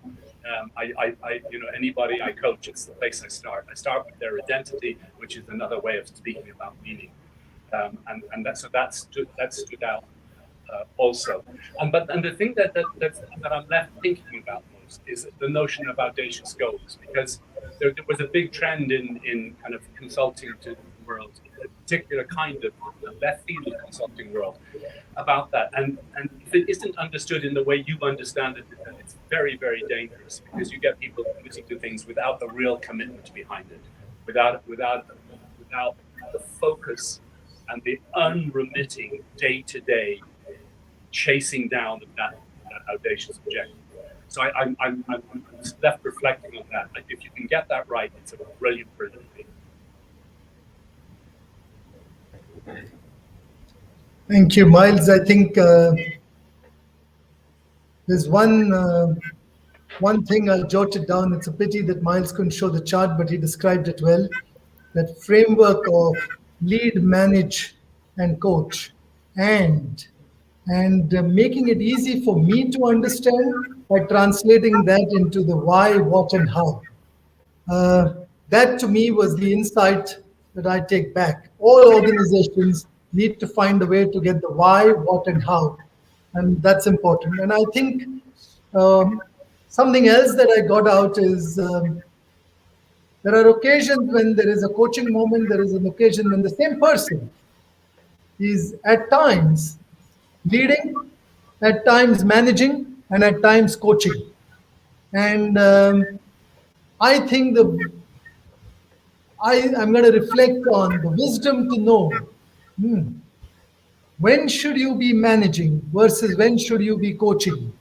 S3: Anybody I coach, it's the place I start. I start with their identity, which is another way of speaking about meaning, and that stood out also. And the thing that I'm left thinking about most is the notion of audacious goals, because there was a big trend in kind of consulting to the world, a particular kind of left field consulting world, about that. And if it isn't understood in the way you understand it, then it's very, very dangerous, because you get people committing to things without the real commitment behind it, without the focus and the unremitting day-to-day chasing down of that audacious objective. So I'm left reflecting on that. Like, if you can get that right, it's a brilliant thing.
S2: Thank you, Miles. I think there's one thing I jotted down. It's a pity that Miles couldn't show the chart, but he described it well. That framework of lead, manage, and coach, and making it easy for me to understand by translating that into the why, what, and how. That to me was the insight that I take back. All organizations need to find a way to get the why, what, and how, and that's important. And I think um, something else that I got out is there are occasions when there is a coaching moment, there is an occasion when the same person is at times leading, at times managing, and at times coaching. And I think I'm going to reflect on the wisdom to know when should you be managing versus when should you be coaching,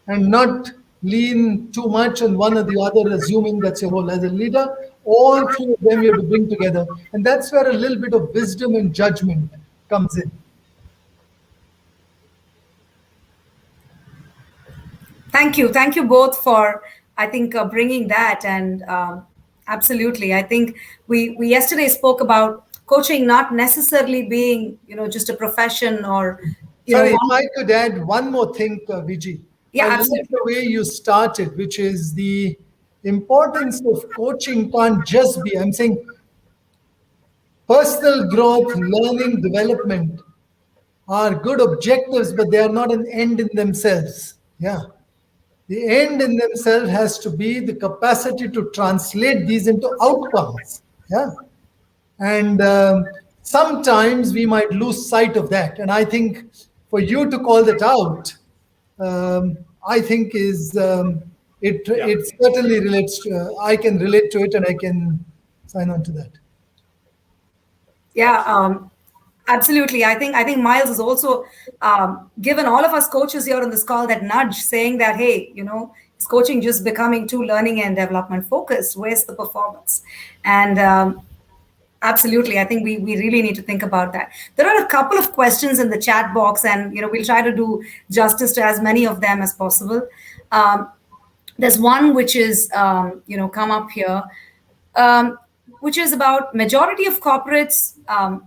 S2: and not lean too much on one or the other, assuming that's your role as a leader. All three of them you have to bring together. And that's where a little bit of wisdom and judgment comes in.
S1: Thank you. Thank you both for, I think, bringing that. And absolutely, I think we yesterday spoke about coaching not necessarily being, just a profession or,
S2: Sorry, if I could add one more thing, Viji.
S1: Yeah,
S2: I like
S1: absolutely.
S2: the way you started, which is the importance of coaching can't just be, I'm saying, personal growth, learning, development are good objectives, but they are not an end in themselves. Yeah. The end in themselves has to be the capacity to translate these into outcomes. Yeah. And sometimes we might lose sight of that. And I think for you to call that out, I think it certainly relates to, I can relate to it and I can sign on to that.
S1: Yeah, absolutely. I think Miles has also given all of us coaches here on this call that nudge, saying that, hey, is coaching just becoming too learning and development focused? Where's the performance? And absolutely, I think we really need to think about that. There are a couple of questions in the chat box, and we'll try to do justice to as many of them as possible. There's one which is come up here. Which is about majority of corporates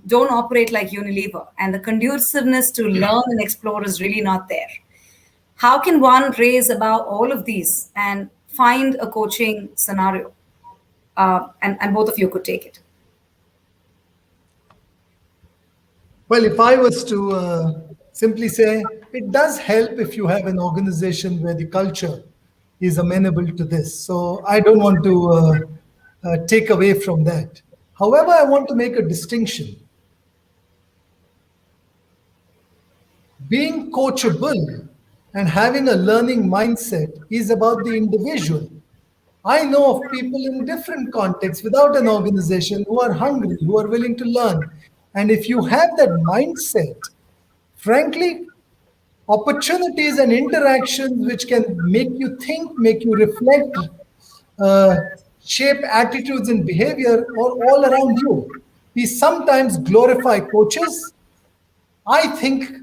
S1: don't operate like Unilever, and the conduciveness to learn and explore is really not there. How can one raise above all of these and find a coaching scenario? And both of you could take it.
S2: Well, if I was to simply say, it does help if you have an organization where the culture is amenable to this. So I don't want to take away from that. However, I want to make a distinction. Being coachable and having a learning mindset is about the individual. I know of people in different contexts without an organization who are hungry, who are willing to learn. And if you have that mindset, frankly, opportunities and interactions which can make you think, make you reflect, shape attitudes and behavior are all around you. We sometimes glorify coaches. I think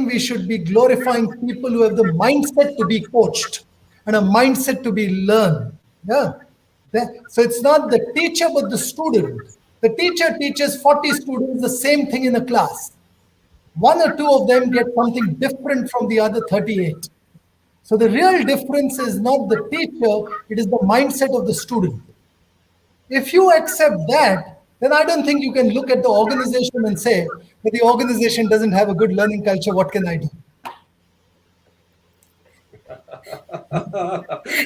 S2: we should be glorifying people who have the mindset to be coached and a mindset to be learned. Yeah. So it's not the teacher but the student. The teacher teaches 40 students the same thing in a class. One or two of them get something different from the other 38. So the real difference is not the teacher, it is the mindset of the student. If you accept that, then I don't think you can look at the organization and say that the organization doesn't have a good learning culture. What can I do?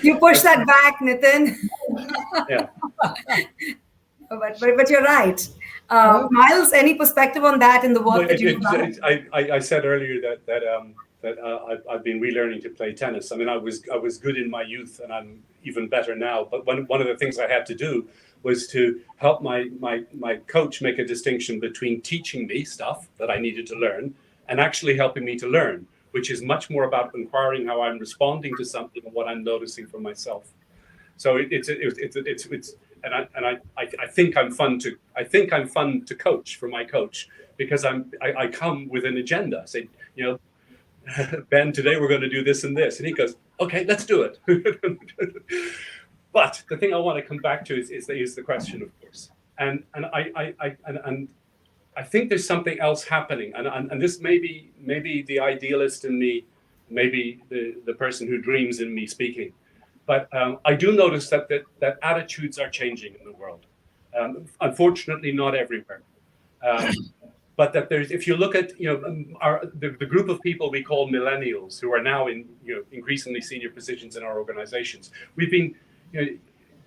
S1: You push that back, Nitin.
S3: Yeah.
S1: But you're right. Miles, any perspective on that in the work that you've done?
S3: I said earlier that I've been relearning to play tennis. I mean, I was good in my youth, and I'm even better now. But one of the things I had to do was to help my coach make a distinction between teaching me stuff that I needed to learn and actually helping me to learn, which is much more about inquiring how I'm responding to something and what I'm noticing for myself. So I think I'm fun to coach for my coach, because I come with an agenda. Say, Ben, today we're going to do this and this, and he goes, okay, let's do it. But the thing I want to come back to is the question, of course, and I think there's something else happening, and this may be the idealist in me, maybe the person who dreams in me speaking, but I do notice that attitudes are changing in the world. Unfortunately, not everywhere, but that if you look at the group of people we call millennials, who are now in increasingly senior positions in our organizations, we've been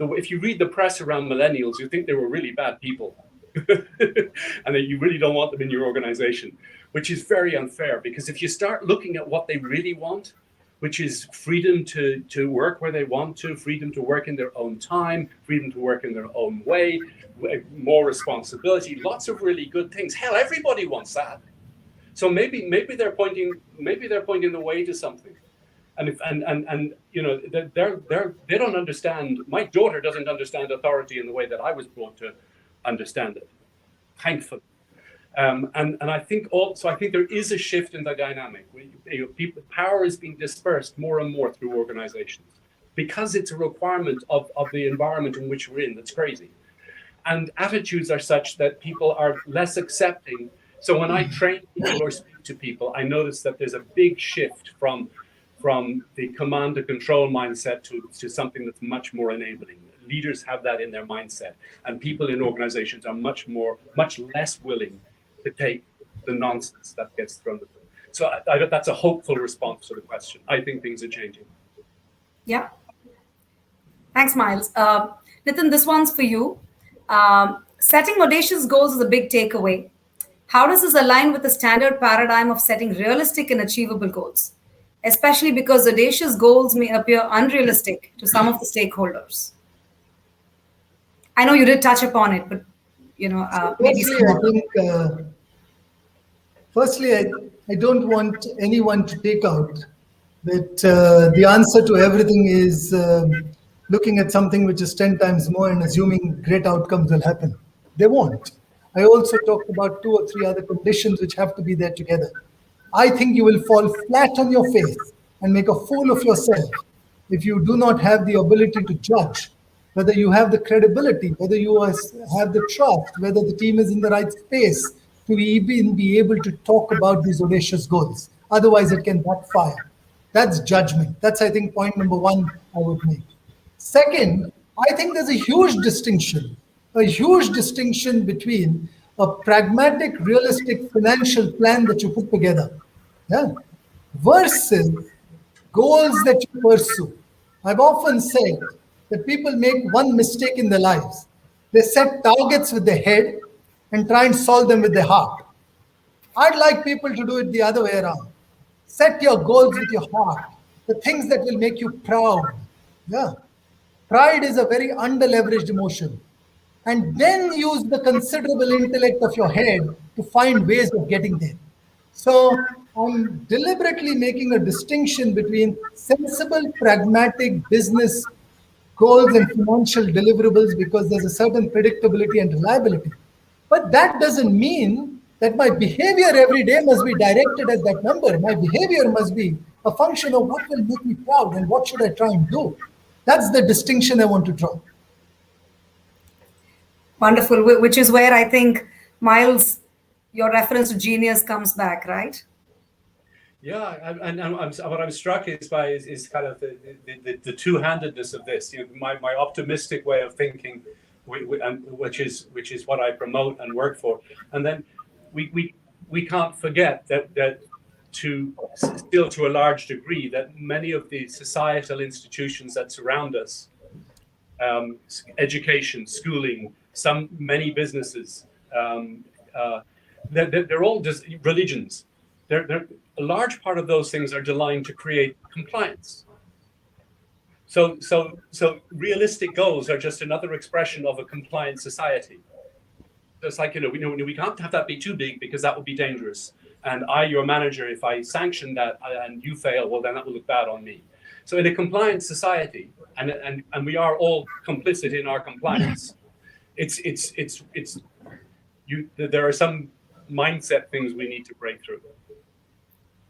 S3: if you read the press around millennials, you think they were really bad people. And that you really don't want them in your organization, which is very unfair, because if you start looking at what they really want, which is freedom to work where they want to, freedom to work in their own time, freedom to work in their own way, more responsibility, lots of really good things. Hell, everybody wants that. So maybe they're pointing the way to something. And they don't understand. My daughter doesn't understand authority in the way that I was brought to understand it, thankfully. And I think there is a shift in the dynamic. Power is being dispersed more and more through organizations, because it's a requirement of the environment in which we're in. That's crazy. And attitudes are such that people are less accepting. So when I train people or speak to people, I notice that there's a big shift from the command and control mindset to something that's much more enabling. Leaders have that in their mindset, and people in organizations are much less willing to take the nonsense that gets thrown at them. So that's a hopeful response to the question. I think things are changing.
S1: Yeah. Thanks, Miles. Nitin, this one's for you. Setting audacious goals is a big takeaway. How does this align with the standard paradigm of setting realistic and achievable goals, especially because audacious goals may appear unrealistic to some of the stakeholders? I know you did touch upon it, but maybe.
S2: Firstly, I don't want anyone to take out that the answer to everything is looking at something which is 10 times more and assuming great outcomes will happen. They won't. I also talked about 2 or 3 other conditions which have to be there together. I think you will fall flat on your face and make a fool of yourself if you do not have the ability to judge whether you have the credibility, whether you have the trust, whether the team is in the right space to even be able to talk about these audacious goals. Otherwise, it can backfire. That's judgment. That's, I think, point number 1 I would make. Second, I think there's a huge distinction between a pragmatic, realistic financial plan that you put together, versus goals that you pursue. I've often said that people make one mistake in their lives. They set targets with their head and try and solve them with their heart. I'd like people to do it the other way around. Set your goals with your heart, the things that will make you proud. Yeah. Pride is a very under-leveraged emotion. And then use the considerable intellect of your head to find ways of getting there. So I'm deliberately making a distinction between sensible, pragmatic business goals and financial deliverables, because there's a certain predictability and reliability. But that doesn't mean that my behavior every day must be directed at that number. My behavior must be a function of what will make me proud and what should I try and do. That's the distinction I want to draw.
S1: Wonderful, which is where I think, Miles, your reference to genius comes back, right?
S3: Yeah, and what I'm struck is kind of the two-handedness of this. My optimistic way of thinking, which is what I promote and work for, and then we can't forget that still to a large degree, that many of the societal institutions that surround us, education, schooling, many businesses, they're all just religions. A large part of those things are designed to create compliance. So realistic goals are just another expression of a compliant society. It's like, we can't have that be too big, because that would be dangerous. And your manager, if I sanction that and you fail, well, then that will look bad on me. So in a compliant society, and we are all complicit in our compliance. There are some mindset things we need to break through.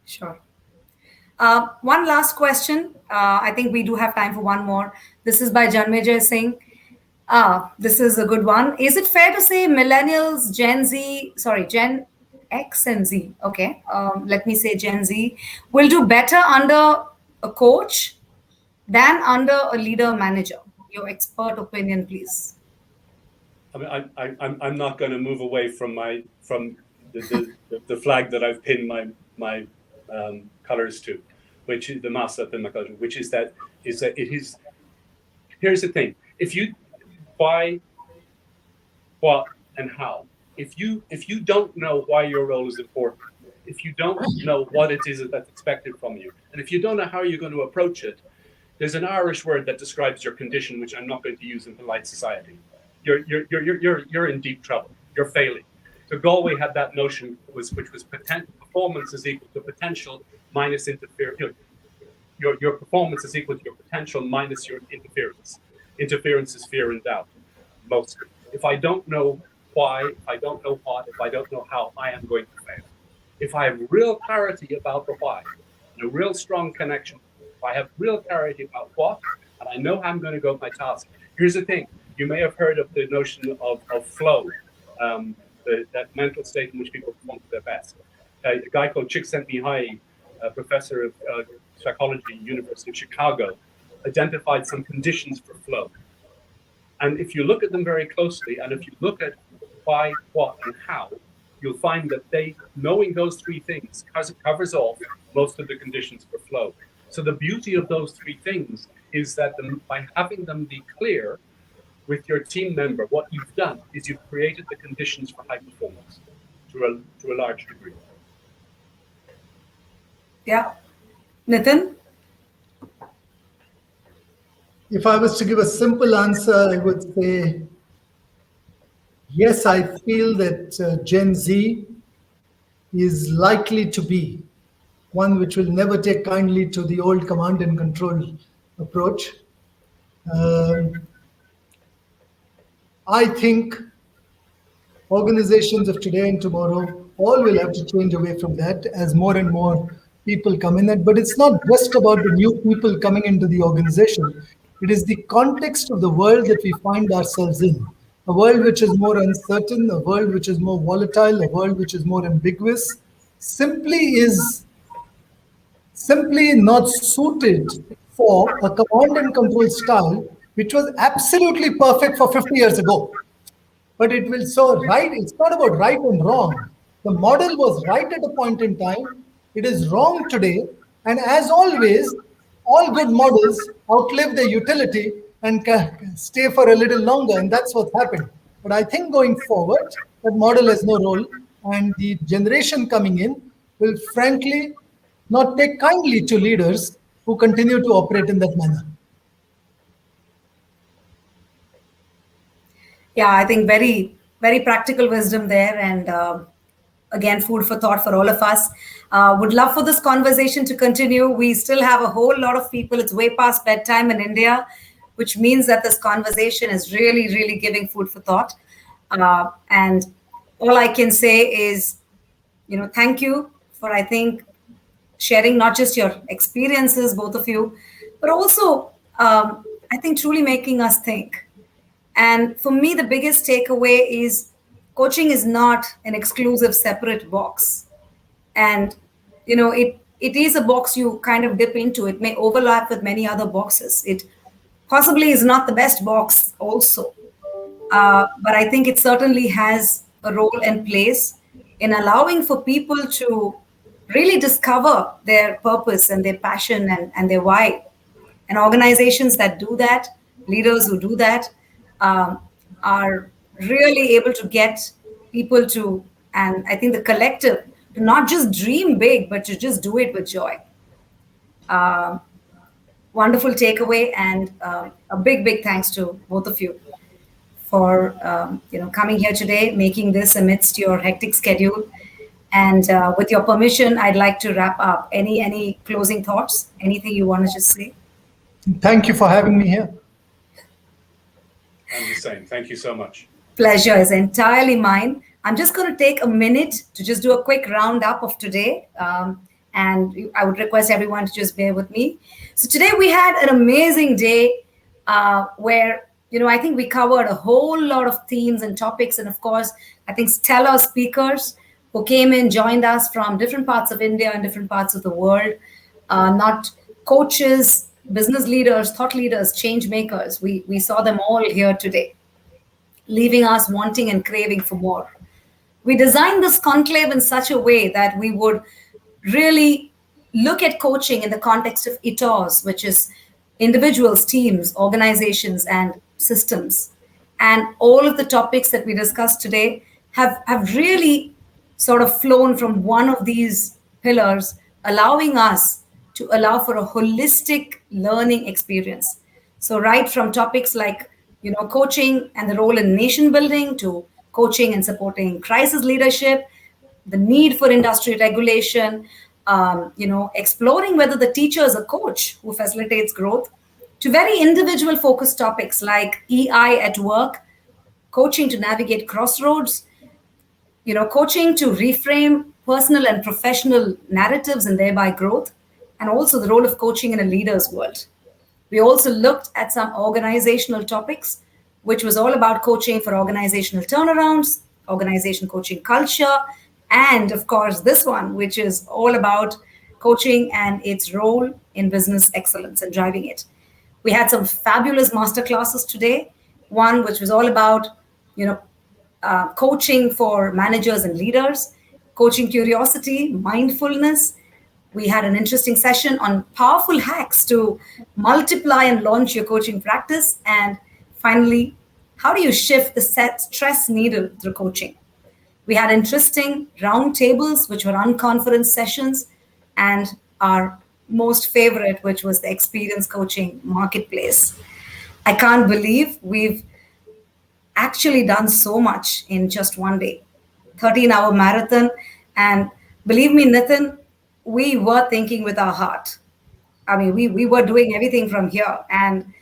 S1: Sure. One last question. I think we do have time for one more. This is by Janmejay Singh. This is a good one. Is it fair to say millennials, Gen X and Z, okay, let me say Gen Z, will do better under a coach than under a leader manager? Your expert opinion, please.
S3: I mean, I'm not going to move away from the flag that I've pinned my colors to, which is the master in my culture, which is that it is. Here's the thing: if you why, what, and how, if you don't know why your role is important, if you don't know what it is that's expected from you, and if you don't know how you're going to approach it, there's an Irish word that describes your condition, which I'm not going to use in polite society. You're in deep trouble. You're failing. So Galway had that notion, which was performance is equal to potential minus interference. Your performance is equal to your potential minus your interference. Interference is fear and doubt, mostly. If I don't know why, if I don't know what, if I don't know how, I am going to fail. If I have real clarity about the why, and a real strong connection, if I have real clarity about what, and I know how I'm going to go with my task. Here's the thing. You may have heard of the notion of flow, that mental state in which people perform to their best. A guy called Csikszentmihalyi, a professor of psychology, University of Chicago, identified some conditions for flow. And if you look at them very closely, and if you look at why, what, and how, you'll find that knowing those three things covers off most of the conditions for flow. So the beauty of those three things is that by having them be clear with your team member, what you've done is you've created the conditions for high performance to a large degree.
S1: Yeah. Nitin?
S2: If I was to give a simple answer, I would say, yes, I feel that Gen Z is likely to be one which will never take kindly to the old command and control approach. I think organizations of today and tomorrow all will have to change away from that as more and more people come in. But it's not just about the new people coming into the organization. It is the context of the world that we find ourselves in. A world which is more uncertain, a world which is more volatile, a world which is more ambiguous, simply not suited for a command and control style which was absolutely perfect for 50 years ago. But it's not about right and wrong. The model was right at a point in time. It is wrong today. And as always, all good models outlive their utility and stay for a little longer. And that's what's happened. But I think going forward, that model has no role. And the generation coming in will frankly not take kindly to leaders who continue to operate in that manner.
S1: Yeah, I think very, very practical wisdom there. And again, food for thought for all of us. Would love for this conversation to continue. We still have a whole lot of people. It's way past bedtime in India, which means that this conversation is really, really giving food for thought. And all I can say is, thank you for, I think, sharing not just your experiences, both of you, but also, I think, truly making us think. And for me, the biggest takeaway is coaching is not an exclusive separate box. And, it is a box you kind of dip into. It may overlap with many other boxes. It possibly is not the best box also. But I think it certainly has a role and place in allowing for people to really discover their purpose and their passion and their why. And organizations that do that, leaders who do that, are really able to get people to, and I think the collective, to not just dream big, but to just do it with joy. Wonderful takeaway, and a big, big thanks to both of you for coming here today, making this amidst your hectic schedule. And with your permission, I'd like to wrap up. Any closing thoughts? Anything you want to just say?
S2: Thank you for having me here.
S3: I'm the same. Thank you so much.
S1: Pleasure is entirely mine. I'm just going to take a minute to just do a quick roundup of today. And I would request everyone to just bear with me. So today we had an amazing day where, I think we covered a whole lot of themes and topics. And of course, I think stellar speakers who came in, joined us from different parts of India and different parts of the world, not coaches, business leaders, thought leaders, change makers. We saw them all here today, leaving us wanting and craving for more. We designed this conclave in such a way that we would really look at coaching in the context of ITOS, which is individuals, teams, organizations, and systems. And all of the topics that we discussed today have really sort of flown from one of these pillars, allowing us to allow for a holistic learning experience. So right from topics like, coaching and the role in nation building, to coaching and supporting crisis leadership, the need for industry regulation, exploring whether the teacher is a coach who facilitates growth, to very individual focused topics like EI at work, coaching to navigate crossroads, coaching to reframe personal and professional narratives and thereby growth, and also the role of coaching in a leader's world. We also looked at some organizational topics, which was all about coaching for organizational turnarounds, organization coaching culture, and of course, this one, which is all about coaching and its role in business excellence and driving it. We had some fabulous masterclasses today. One which was all about, coaching for managers and leaders, coaching curiosity, mindfulness. We had an interesting session on powerful hacks to multiply and launch your coaching practice. And finally, how do you shift the stress needle through coaching? We had interesting round tables, which were unconference sessions, and our most favorite, which was the experience coaching marketplace. I can't believe we've actually done so much in just one day, 13-hour marathon. And believe me, Nitin, we were thinking with our heart. I mean, we were doing everything from here. And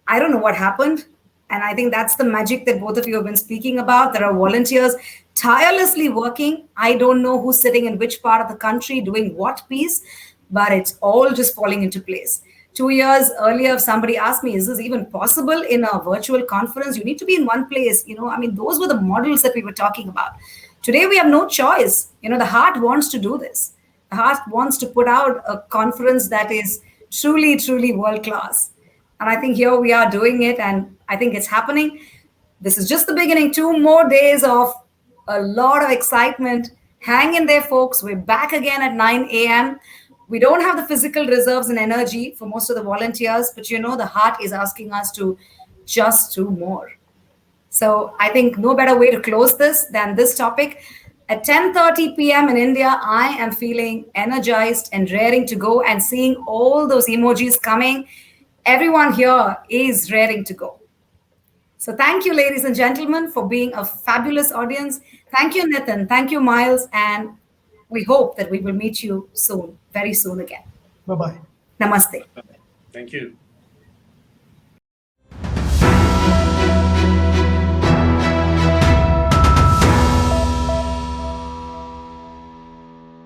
S1: I don't know what happened. And I think that's the magic that both of you have been speaking about. There are volunteers tirelessly working. I don't know who's sitting in which part of the country doing what piece, but it's all just falling into place. 2 years earlier, if somebody asked me, is this even possible in a virtual conference? You need to be in one place. Those were the models that we were talking about. Today, we have no choice. The heart wants to do this. The heart wants to put out a conference that is truly, truly world-class. And I think here we are doing it, and I think it's happening. This is just the beginning. 2 more days of a lot of excitement. Hang in there, folks. We're back again at 9 a.m. We don't have the physical reserves and energy for most of the volunteers, but the heart is asking us to just do more. So I think no better way to close this than this topic. At 10:30 p.m. in India, I am feeling energized and raring to go, and seeing all those emojis coming. Everyone here is raring to go. So thank you, ladies and gentlemen, for being a fabulous audience. Thank you, Nitin. Thank you, Miles. And we hope that we will meet you soon, very soon again.
S2: Bye-bye.
S1: Namaste.
S3: Thank you.